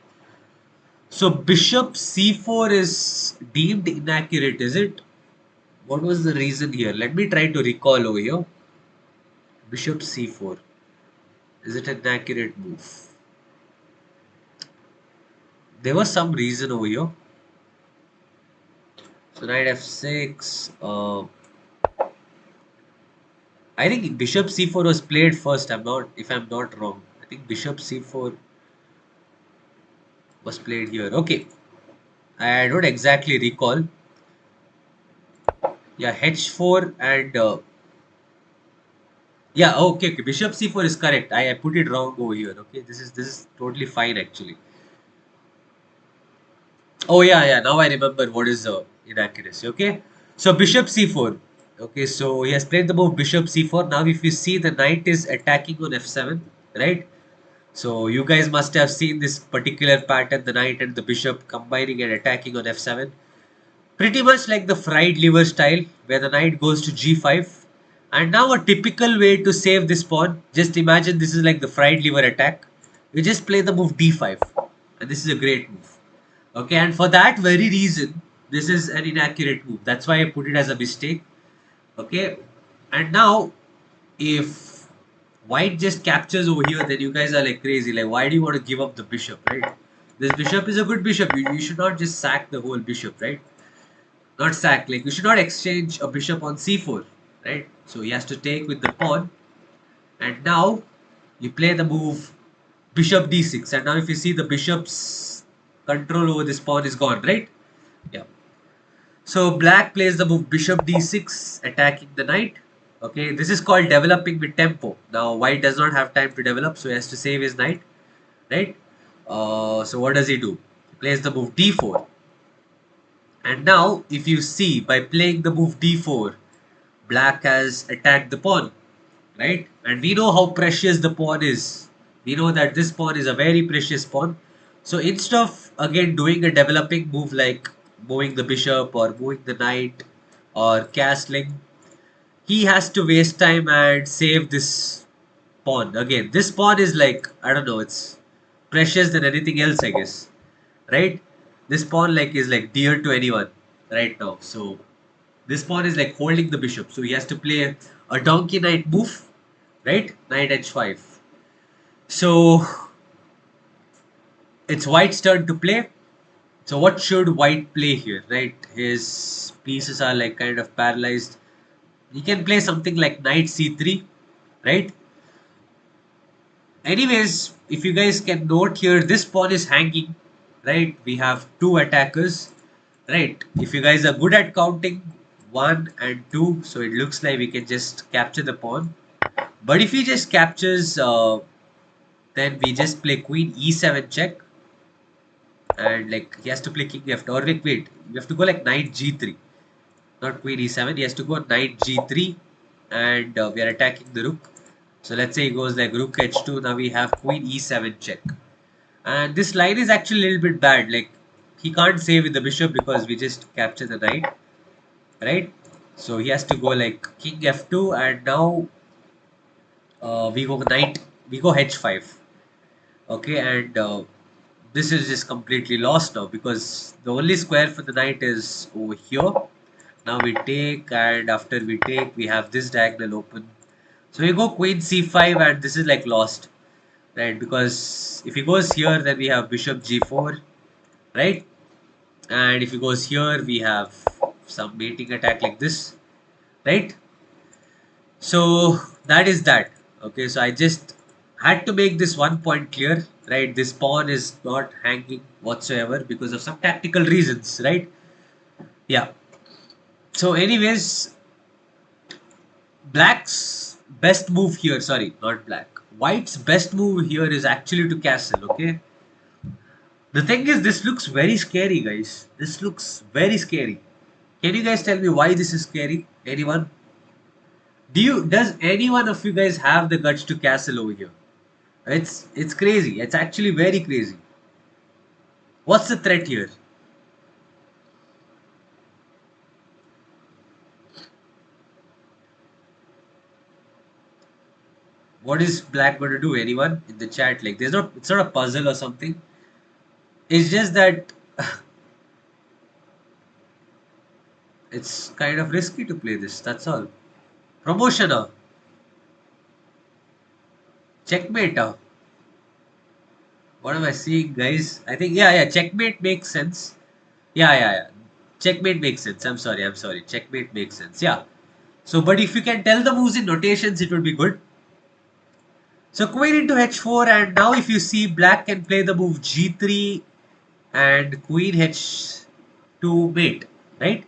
So bishop c4 is deemed inaccurate, is it? What was the reason here? Let me try to recall over here. Bishop c4, is it an accurate move? There was some reason over here. So knight f6. I think bishop c4 was played first. If I'm not wrong. I think bishop c4 was played here. Okay, I don't exactly recall. Yeah, h4 and yeah. Okay, okay. Bishop c4 is correct. I put it wrong over here. Okay, this is totally fine actually. Oh yeah, yeah. Now I remember what is the inaccuracy. Okay, so bishop c4. Okay, so he has played the move bishop c4. Now, if you see, the knight is attacking on f7, right? So you guys must have seen this particular pattern: the knight and the bishop combining and attacking on f7. Pretty much like the fried liver style, where the knight goes to g5. And now a typical way to save this pawn. Just imagine this is like the fried liver attack. You just play the move d5, and this is a great move. Okay, and for that very reason, this is an inaccurate move. That's why I put it as a mistake. Okay, and now if white just captures over here, then you guys are like crazy. Like, why do you want to give up the bishop, right? This bishop is a good bishop. You should not just sack the whole bishop, right? Not sack. Like, you should not exchange a bishop on c4, right? So he has to take with the pawn, and now you play the move bishop d6, and now if you see, the bishop's control over this pawn is gone, right? Yeah. So black plays the move bishop d6, attacking the knight. Okay, this is called developing with tempo. Now white does not have time to develop, so he has to save his knight, right? So what does he do? He plays the move d4, and now if you see, by playing the move d4, black has attacked the pawn, right? And we know how precious the pawn is. We know that this pawn is a very precious pawn. So instead of again doing a developing move like moving the bishop or moving the knight or castling, he has to waste time and save this pawn. Again, this pawn is like, I don't know, it's precious than anything else, I guess. Right? This pawn like is like dear to anyone right now. So this pawn is like holding the bishop. So he has to play a donkey knight move, right? Knight h5. So it's white's turn to play. So what should white play here, right? His pieces are like kind of paralyzed. He can play something like knight c3, right? Anyways, if you guys can note here, this pawn is hanging, right? We have two attackers, right? If you guys are good at counting 1 and 2, so it looks like we can just capture the pawn. But if he just captures, then we just play queen e7 check, and like he has to play king f. Or like wait, you have to go like knight g3, not queen e7. He has to go knight g3, and we are attacking the rook. So let's say he goes like rook h2. Now we have queen e7 check. And this line is actually a little bit bad. Like he can't save with the bishop because we just capture the knight, right? So he has to go like king f2, and now we go knight, we go h5. Okay, and this is just completely lost now because the only square for the knight is over here. Now we take, and after we take, we have this diagonal open. So we go queen c5, and this is like lost, right? Because if he goes here, then we have bishop g4, right? And if he goes here, we have some mating attack like this, right? So that is that. Okay, so I just had to make this one point clear, right? This pawn is not hanging whatsoever because of some tactical reasons, right? Yeah. So anyways, black's best move here, sorry, not black. White's best move here is actually to castle, okay? The thing is, this looks very scary, guys. This looks very scary. Can you guys tell me why this is scary? Anyone? Does any one of you guys have the guts to castle over here? It's crazy. It's actually very crazy. What's the threat here? What is black going to do? Anyone in the chat? Like, there's not. It's not a puzzle or something. It's just that it's kind of risky to play this. That's all. Promotioner, checkmate. What am I seeing, guys? I think yeah, yeah. Checkmate makes sense. Yeah, yeah, yeah. Checkmate makes sense. I'm sorry. I'm sorry. Checkmate makes sense. Yeah. So, but if you can tell the moves in notations, it would be good. So queen into h4, and now if you see, black can play the move g3 and queen h2 mate, right?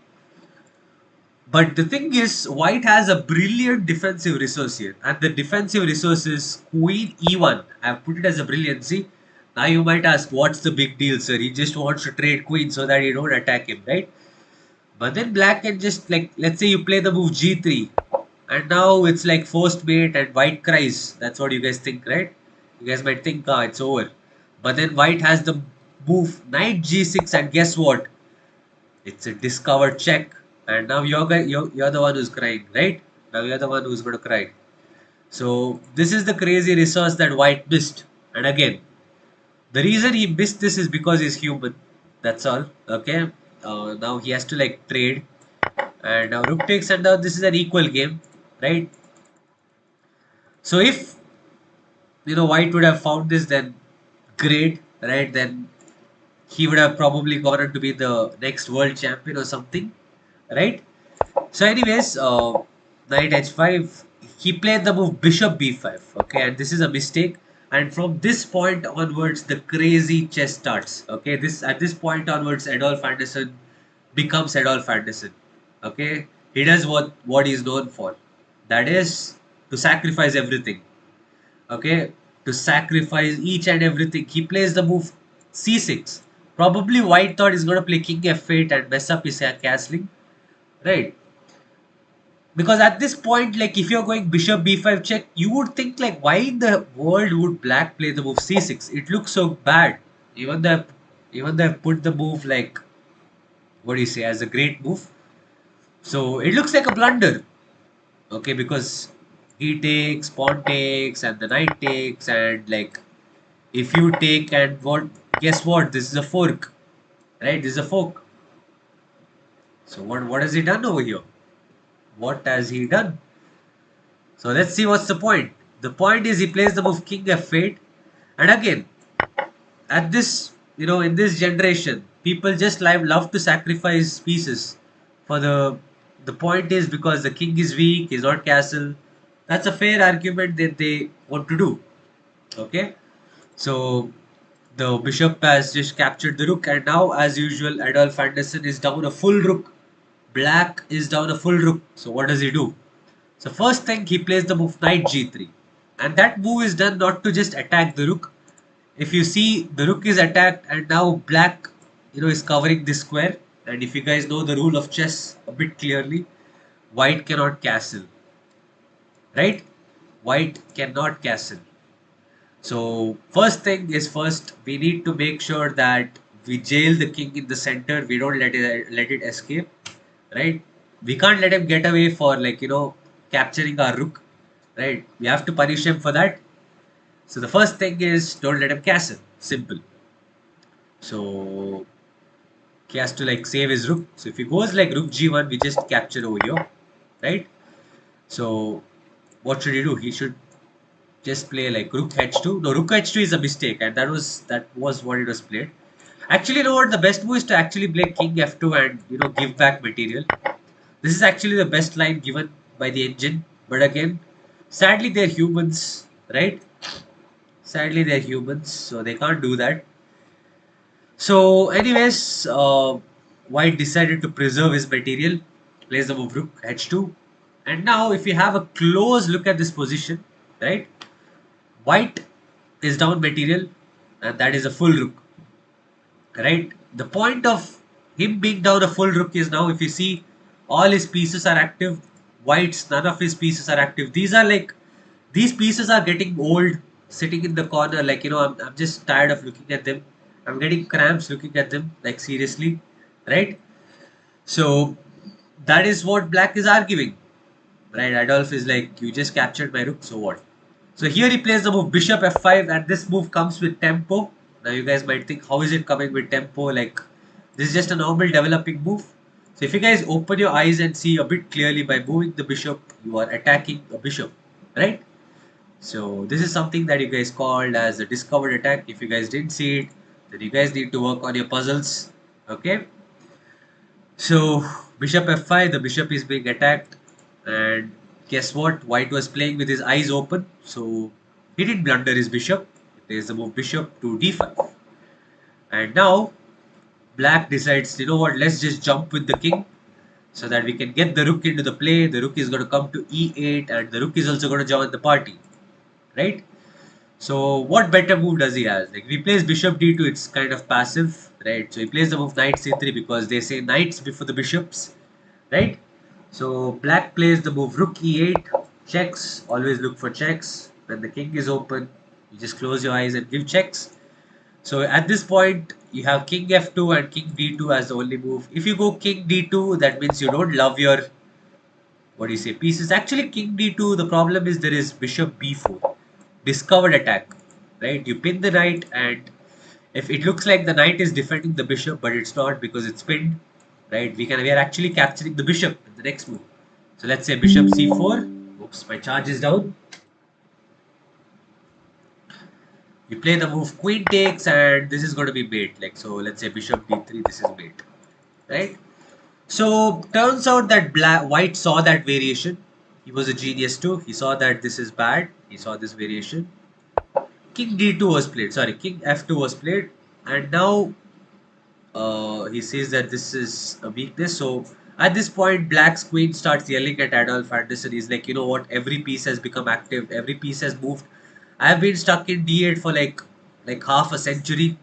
But the thing is, white has a brilliant defensive resource here, and the defensive resource is queen e1. I've put it as a brilliancy. Now you might ask, what's the big deal, sir? He just wants to trade queen so that you don't attack him, right? But then black can just like, let's say you play the move g3, and now it's like forced mate and white cries. That's what you guys think, right? You guys might think, ah, it's over. But then white has the move knight g6, and guess what? It's a discovered check. And now you're the one who's crying, right? Now you're the one who's going to cry. So this is the crazy resource that white missed. And again, the reason he missed this is because he's human. That's all. Okay. Now he has to like trade. And now rook takes, and now this is an equal game, right? So if white would have found this, then great, right? Then he would have probably gone on to be the next world champion or something, right? So anyways, knight h5, he played the move bishop b5, okay, and this is a mistake. And from this point onwards, the crazy chess starts. Okay, at this point onwards, Adolf Anderssen becomes Adolf Anderssen. Okay, he does what he's known for, that is to sacrifice everything. Okay, to sacrifice each and everything. He plays the move c6. Probably white thought he's going to play king f8 and mess up his castling, right? Because at this point, like if you're going bishop b5 check, you would think like, why in the world would black play the move c6? It looks so bad. Even though they've put the move like, what do you say, as a great move. So it looks like a blunder. Okay, because he takes, pawn takes, and the knight takes, and like if you take and what, guess what? This is a fork, right? This is a fork. So what has he done over here? What has he done? So let's see what's the point. The point is he plays the move king f8, and again at this, in this generation, people just love to sacrifice pieces for the point is because the king is weak, he's not castle. That's a fair argument that they want to do. Okay, so the bishop has just captured the rook, and now as usual Adolf Anderssen is down a full rook. Black is down a full rook. So what does he do? So first thing, he plays the move knight g3, and that move is done not to just attack the rook. If you see, the rook is attacked, and now black, is covering this square. And if you guys know the rule of chess a bit clearly, white cannot castle, right? White cannot castle. So first thing is first, we need to make sure that we jail the king in the center. We don't let it escape, right? We can't let him get away for capturing our rook, right? We have to punish him for that. So the first thing is don't let him castle. Simple. So he has to save his rook. So if he goes like rook g1, we just capture over here, right? So what should he do? He should just play like rook h2. No, rook h2 is a mistake, and that was what it was played. Actually, you know what? The best move is to actually play king f2 and give back material. This is actually the best line given by the engine, but again, sadly they're humans, right? Sadly they're humans, so they can't do that. So, anyways, White decided to preserve his material, plays the move rook h2, and now if you have a close look at this position, right? White is down material, and that is a full rook, right? The point of him being down a full rook is now if you see all his pieces are active, White's none of his pieces are active. These pieces are getting old, sitting in the corner. I'm just tired of looking at them. I'm getting cramps looking at them. Like seriously, right? So that is what Black is arguing, right? Adolf is like, you just captured my rook, so what? So here he plays the move bishop f5, and this move comes with tempo. Now you guys might think, how is it coming with tempo? Like this is just a normal developing move. So if you guys open your eyes and see a bit clearly, by moving the bishop, you are attacking a bishop, right? So this is something that you guys called as a discovered attack. If you guys didn't see it, then you guys need to work on your puzzles. Okay. So bishop f5, the bishop is being attacked, and guess what? White was playing with his eyes open, so he didn't blunder his bishop. He plays the move bishop to d5, and now black decides, you know what? Let's just jump with the king so that we can get the rook into the play. The rook is going to come to e8, and the rook is also going to join the party, right? So what better move does he have? Like if he plays bishop d2, it's kind of passive, right? So he plays the move knight c3 because they say knights before the bishops, right? So black plays the move rook e8, checks, always look for checks. When the king is open, you just close your eyes and give checks. So at this point, you have king f2 and king d2 as the only move. If you go king d2, that means you don't love your, what do you say, pieces. Actually, king d2, the problem is there is bishop b4. Discovered attack, right? You pin the knight, and if it looks like the knight is defending the bishop, but it's not because it's pinned, right? We are actually capturing the bishop in the next move. So let's say bishop c4. Oops, my charge is down. You play the move queen takes, and this is going to be mate. Like so, let's say bishop d3. This is mate, right? So turns out that white saw that variation. He was a genius too. He saw that this is bad. He saw this variation. King d2 was played. Sorry, king f2 was played, and now he says that this is a weakness. So at this point, Black's queen starts yelling at Adolf Anderssen. He's like, you know what? Every piece has become active. Every piece has moved. I have been stuck in d8 for like half a century,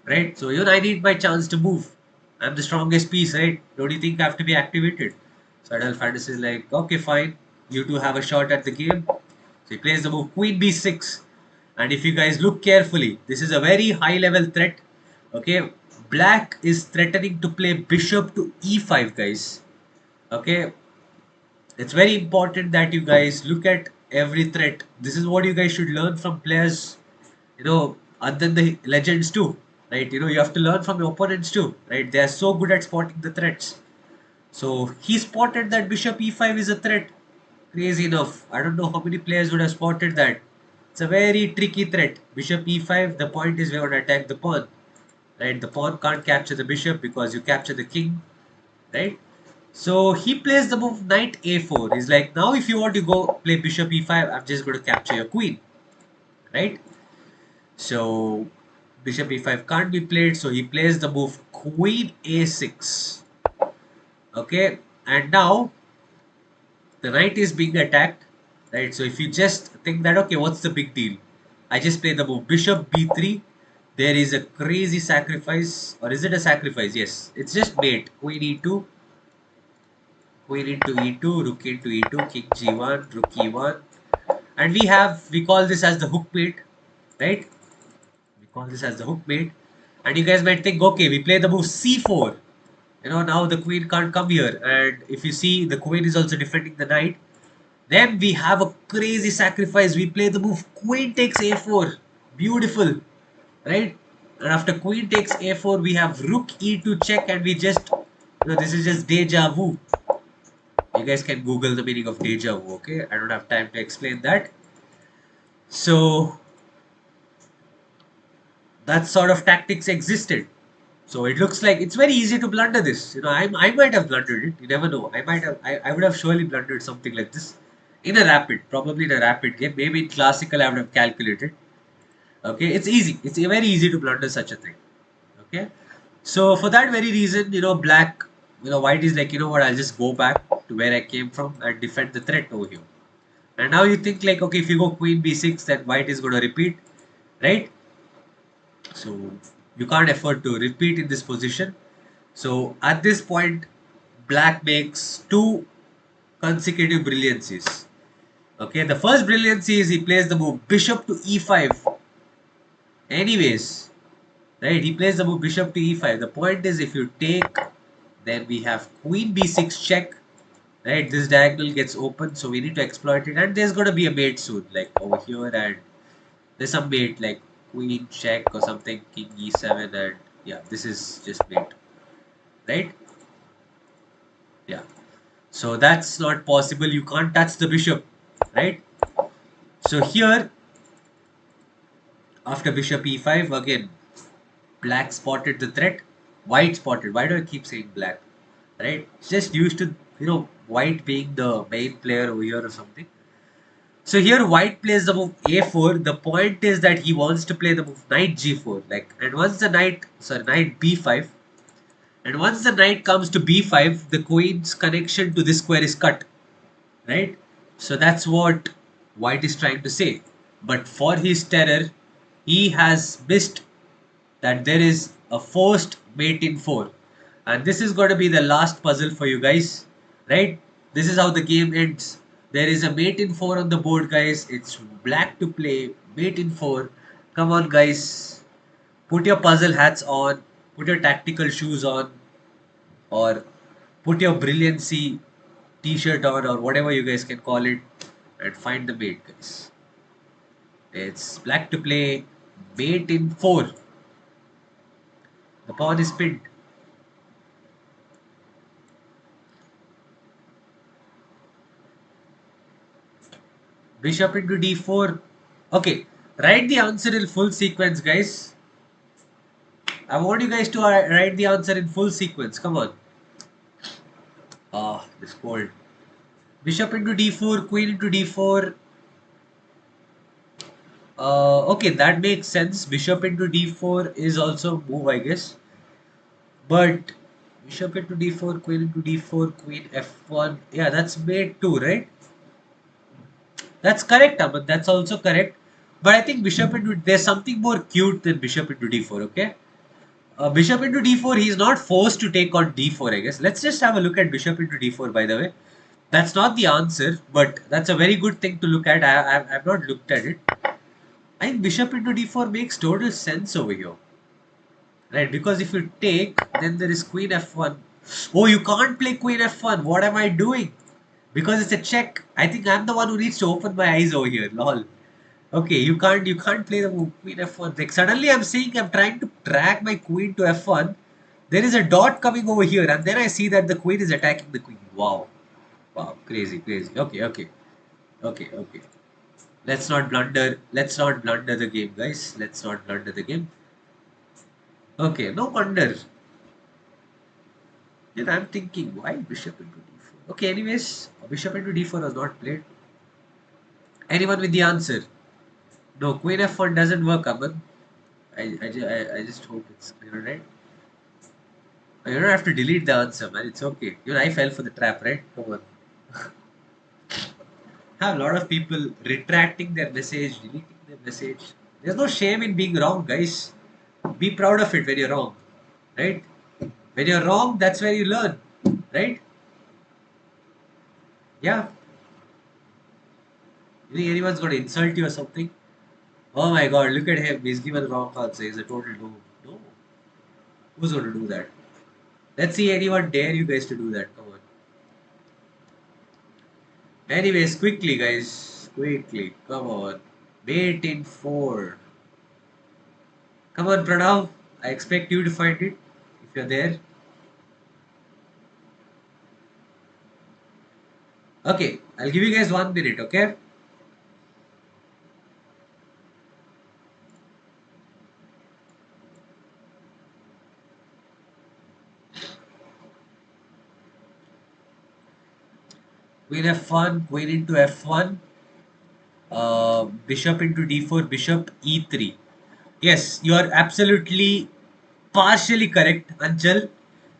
right? So I need my chance to move. I'm the strongest piece, right? Don't you think I have to be activated? So Adolf Anderssen is like, okay, fine. You two have a shot at the game. So he plays the move queen b6. And if you guys look carefully, this is a very high level threat. Okay, black is threatening to play bishop to e5, guys. Okay, it's very important that you guys look at every threat. This is what you guys should learn from players, other than the legends too, right? You have to learn from your opponents too, right? They are so good at spotting the threats. So he spotted that bishop e5 is a threat. Crazy enough. I don't know how many players would have spotted that. It's a very tricky threat. Bishop e5, the point is we want to attack the pawn. Right? The pawn can't capture the bishop because you capture the king. Right? So he plays the move knight a4. He's like, now if you want to go play bishop e5, I'm just going to capture your queen. Right? So bishop e5 can't be played. So he plays the move queen a6. Okay. And now the knight is being attacked, right? So if you just think that, okay, what's the big deal? I just play the move bishop b3. There is a crazy sacrifice, or is it a sacrifice? Yes, it's just mate. Queen e2, queen into e2, rook into e2, king g1, rook e1, and we call this as the hook mate, right? We call this as the hook mate, and you guys might think, okay, we play the move c4. Now the queen can't come here, and if you see, the queen is also defending the knight. Then we have a crazy sacrifice. We play the move queen takes a4. Beautiful, right? And after queen takes a4, we have rook e2 check, and we just, this is just deja vu. You guys can Google the meaning of deja vu, okay? I don't have time to explain that. So that sort of tactics existed. So it looks like it's very easy to blunder this. I might have blundered it. You never know. I would have surely blundered something like this in a rapid, probably in a rapid game. Maybe in classical, I would have calculated. Okay, it's easy. It's very easy to blunder such a thing. Okay, so for that very reason, black, white is like, what? I'll just go back to where I came from and defend the threat over here. And now you think like, okay, if you go queen b6, then white is going to repeat, right? So you can't afford to repeat in this position. So at this point, black makes two consecutive brilliancies. Okay, the first brilliancy is he plays the move bishop to e5. Anyways, right, he plays the move bishop to e5. The point is, if you take, then we have queen b6 check. Right, this diagonal gets open, so we need to exploit it. And there's going to be a mate soon, like over here, and there's some mate like queen check or something, king e7, and yeah, this is just mate, right? Yeah. So that's not possible. You can't touch the bishop, right? So here, after bishop e5, again, black spotted the threat, white spotted. Why do I keep saying black? Right? It's just used to, white being the main player over here or something. So here white plays the move a4. The point is that he wants to play the move knight g4. And once the knight b5, and once the knight comes to b5, the queen's connection to this square is cut, right? So that's what white is trying to say. But for his terror, he has missed that there is a forced mate in 4. And this is going to be the last puzzle for you guys, right? This is how the game ends. There is a mate in 4 on the board, guys. It's black to play, mate in 4. Come on, guys. Put your puzzle hats on, put your tactical shoes on, or put your brilliancy t-shirt on, or whatever you guys can call it, and find the mate, guys. It's black to play, mate in 4. The pawn is pinned. Bishop into d4. Okay, write the answer in full sequence, guys. I want you guys to write the answer in full sequence. Come on. Ah, this cold. Bishop into d4, queen into d4. Okay, that makes sense. Bishop into d4 is also a move, I guess. But bishop into d4, queen into d4, queen f1. Yeah, that's mate too, right? That's correct, Aman. That's also correct. But I think bishop into, there's something more cute than bishop into d4, okay? Bishop into d4, he's not forced to take on d4, I guess. Let's just have a look at bishop into d4, by the way. That's not the answer, but that's a very good thing to look at. I've not looked at it. I think bishop into d4 makes total sense over here. Right, because if you take, then there is queen f1. Oh, you can't play queen f1. What am I doing? Because it's a check. I think I'm the one who needs to open my eyes over here. Lol. Okay, you can't play the move queen f1. Like suddenly I'm seeing I'm trying to drag my queen to f1. There is a dot coming over here, and then I see that the queen is attacking the queen. Wow. Wow. Crazy, crazy. Okay, okay. Okay, okay. Let's not blunder. Let's not blunder the game, guys. Let's not blunder the game. Okay, no wonder. Then I'm thinking, why bishop into d4? Okay, anyways, bishop into d4 was not played. Anyone with the answer? No, queen f1 doesn't work, Aman. I just hope it's clear, right? You don't have to delete the answer, man. It's okay. Even I fell for the trap, right? Come on. Have a lot of people retracting their message, deleting their message. There's no shame in being wrong, guys. Be proud of it when you're wrong, right? When you're wrong, that's where you learn, right? Yeah. You think anyone's going to insult you or something? Oh my god, look at him. He's given the wrong answer. He's a total noob. No. Who's going to do that? Let's see anyone dare you guys to do that. Come on. Anyways, quickly, guys. Quickly. Come on. Mate in 4. Come on, Pranav. I expect you to find it if you're there. Okay, I'll give you guys 1 minute, okay? Queen f1, queen into f1, bishop into d4, bishop e3. Yes, you are absolutely partially correct, Anchal.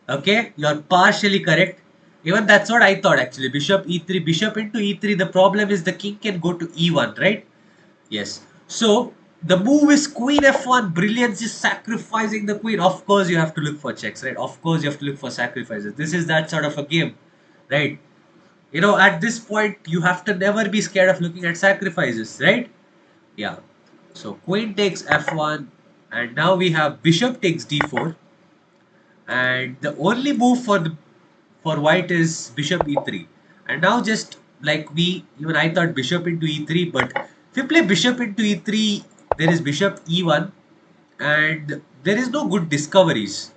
Okay, you are partially correct. Even that's what I thought actually. Bishop e3, bishop into e3. The problem is the king can go to e1, right? Yes. So the move is queen f1. Brilliance is sacrificing the queen. Of course, you have to look for checks, right? Of course, you have to look for sacrifices. This is that sort of a game, right? You know, at this point, you have to never be scared of looking at sacrifices, right? Yeah. So queen takes f1, and now we have bishop takes d4, and the only move for white is bishop e3. And now just like even I thought bishop into e3, but if you play bishop into e3, there is bishop e1, and there is no good discoveries.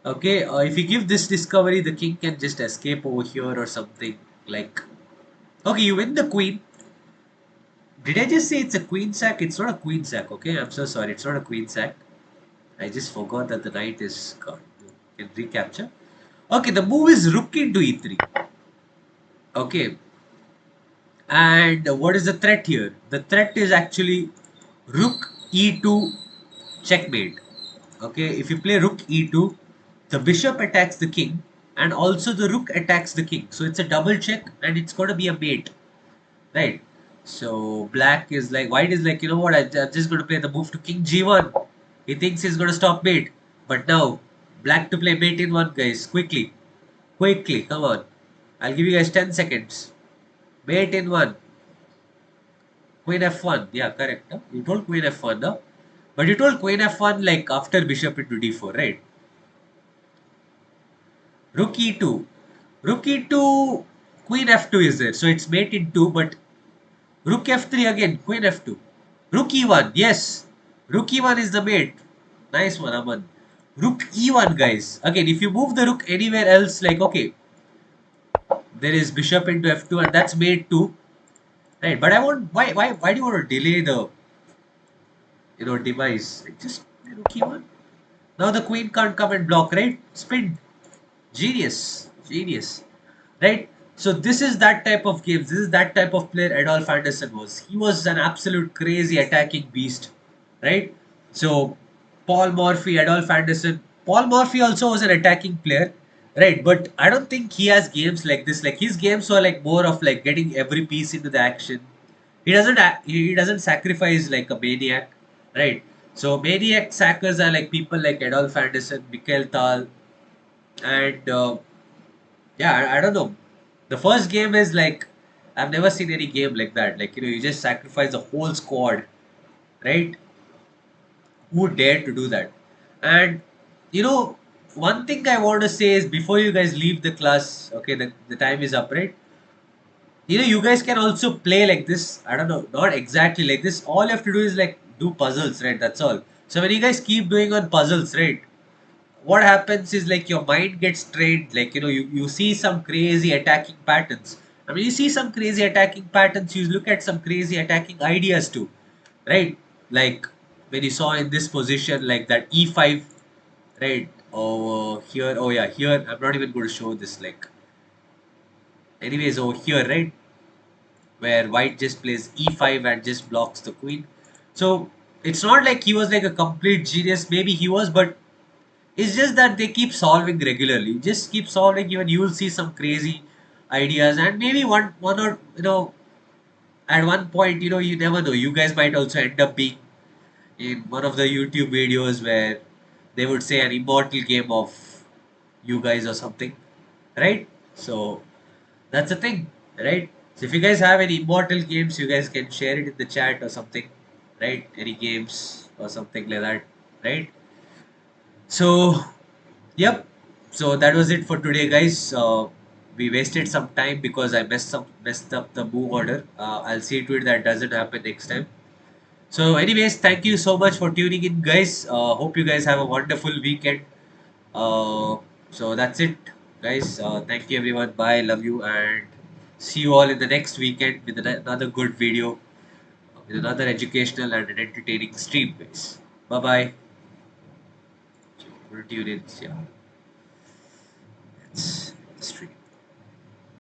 Okay, if you give this discovery, the king can just escape over here or something like. Okay, you win the queen. Did I just say it's a queen sack? It's not a queen sack, okay? I'm so sorry. It's not a queen sack. I just forgot that the knight is gone. You can recapture. Okay, the move is rook into e3. Okay, and what is the threat here? The threat is actually rook e2 checkmate. Okay, if you play rook e2, the bishop attacks the king and also the rook attacks the king. So it's a double check and it's going to be a mate. Right. So black is like, white is like, you know what, I'm just going to play the move to king g1. He thinks he's going to stop mate. But now, black to play mate in 1, guys. Quickly. Quickly. Come on. I'll give you guys 10 seconds. Mate in 1. Queen f1. Yeah, correct. Huh? You told queen f1, no? But you told queen f1 like after bishop into d4, right? Rook e2. Rook e2, queen f2 is there. So it's mate in 2, but rook f3 again, queen f2. Rook e1, yes. Rook e1 is the mate. Nice one, Aman. Rook e1, guys. Again, if you move the rook anywhere else, like, okay, there is bishop into f2 and that's mate too. Right, but I want, why do you want to delay the, device? Like, just play rook e1. Now the queen can't come and block, right? Spin. Genius. Genius. Right? So this is that type of games. This is that type of player Adolf Anderssen was. He was an absolute crazy attacking beast. Right? So Paul Morphy, Adolf Anderssen. Paul Morphy also was an attacking player. Right? But I don't think he has games like this. Like his games were like more of like getting every piece into the action. He doesn't sacrifice like a maniac. Right? So maniac sackers are like people like Adolf Anderssen, Mikhail Tal, and yeah, I don't know. The first game is like I've never seen any game like that. Like you just sacrifice the whole squad, right? Who dare to do that? And you know, one thing I want to say is before you guys leave the class, okay, the time is up, right? You guys can also play like this. I don't know, not exactly like this. All you have to do is like do puzzles, right? That's all. So when you guys keep doing on puzzles, right? What happens is like your mind gets trained. Like you see some crazy attacking patterns. I mean, you see some crazy attacking patterns. You look at some crazy attacking ideas too, right? Like when you saw in this position, like that e5, right? Over here. Oh yeah, here. I'm not even going to show this. Like, anyways, over here, right? Where white just plays e5 and just blocks the queen. So it's not like he was like a complete genius. Maybe he was, but it's just that they keep solving regularly. Just keep solving. Even you will see some crazy ideas, and maybe one or at one point, you never know. You guys might also end up being in one of the YouTube videos where they would say an immortal game of you guys or something, right? So that's the thing, right? So if you guys have any immortal games, you guys can share it in the chat or something, right? Any games or something like that, right? So, yep. So that was it for today, guys. We wasted some time because I messed up the move order. I'll see to it that doesn't happen next time. So, anyways, thank you so much for tuning in, guys. Hope you guys have a wonderful weekend. Uh, so that's it, guys. Thank you, everyone. Bye. Love you, and see you all in the next weekend with another good video, with another educational and an entertaining stream, guys. Bye bye. Tune in. Yeah, it's the stream.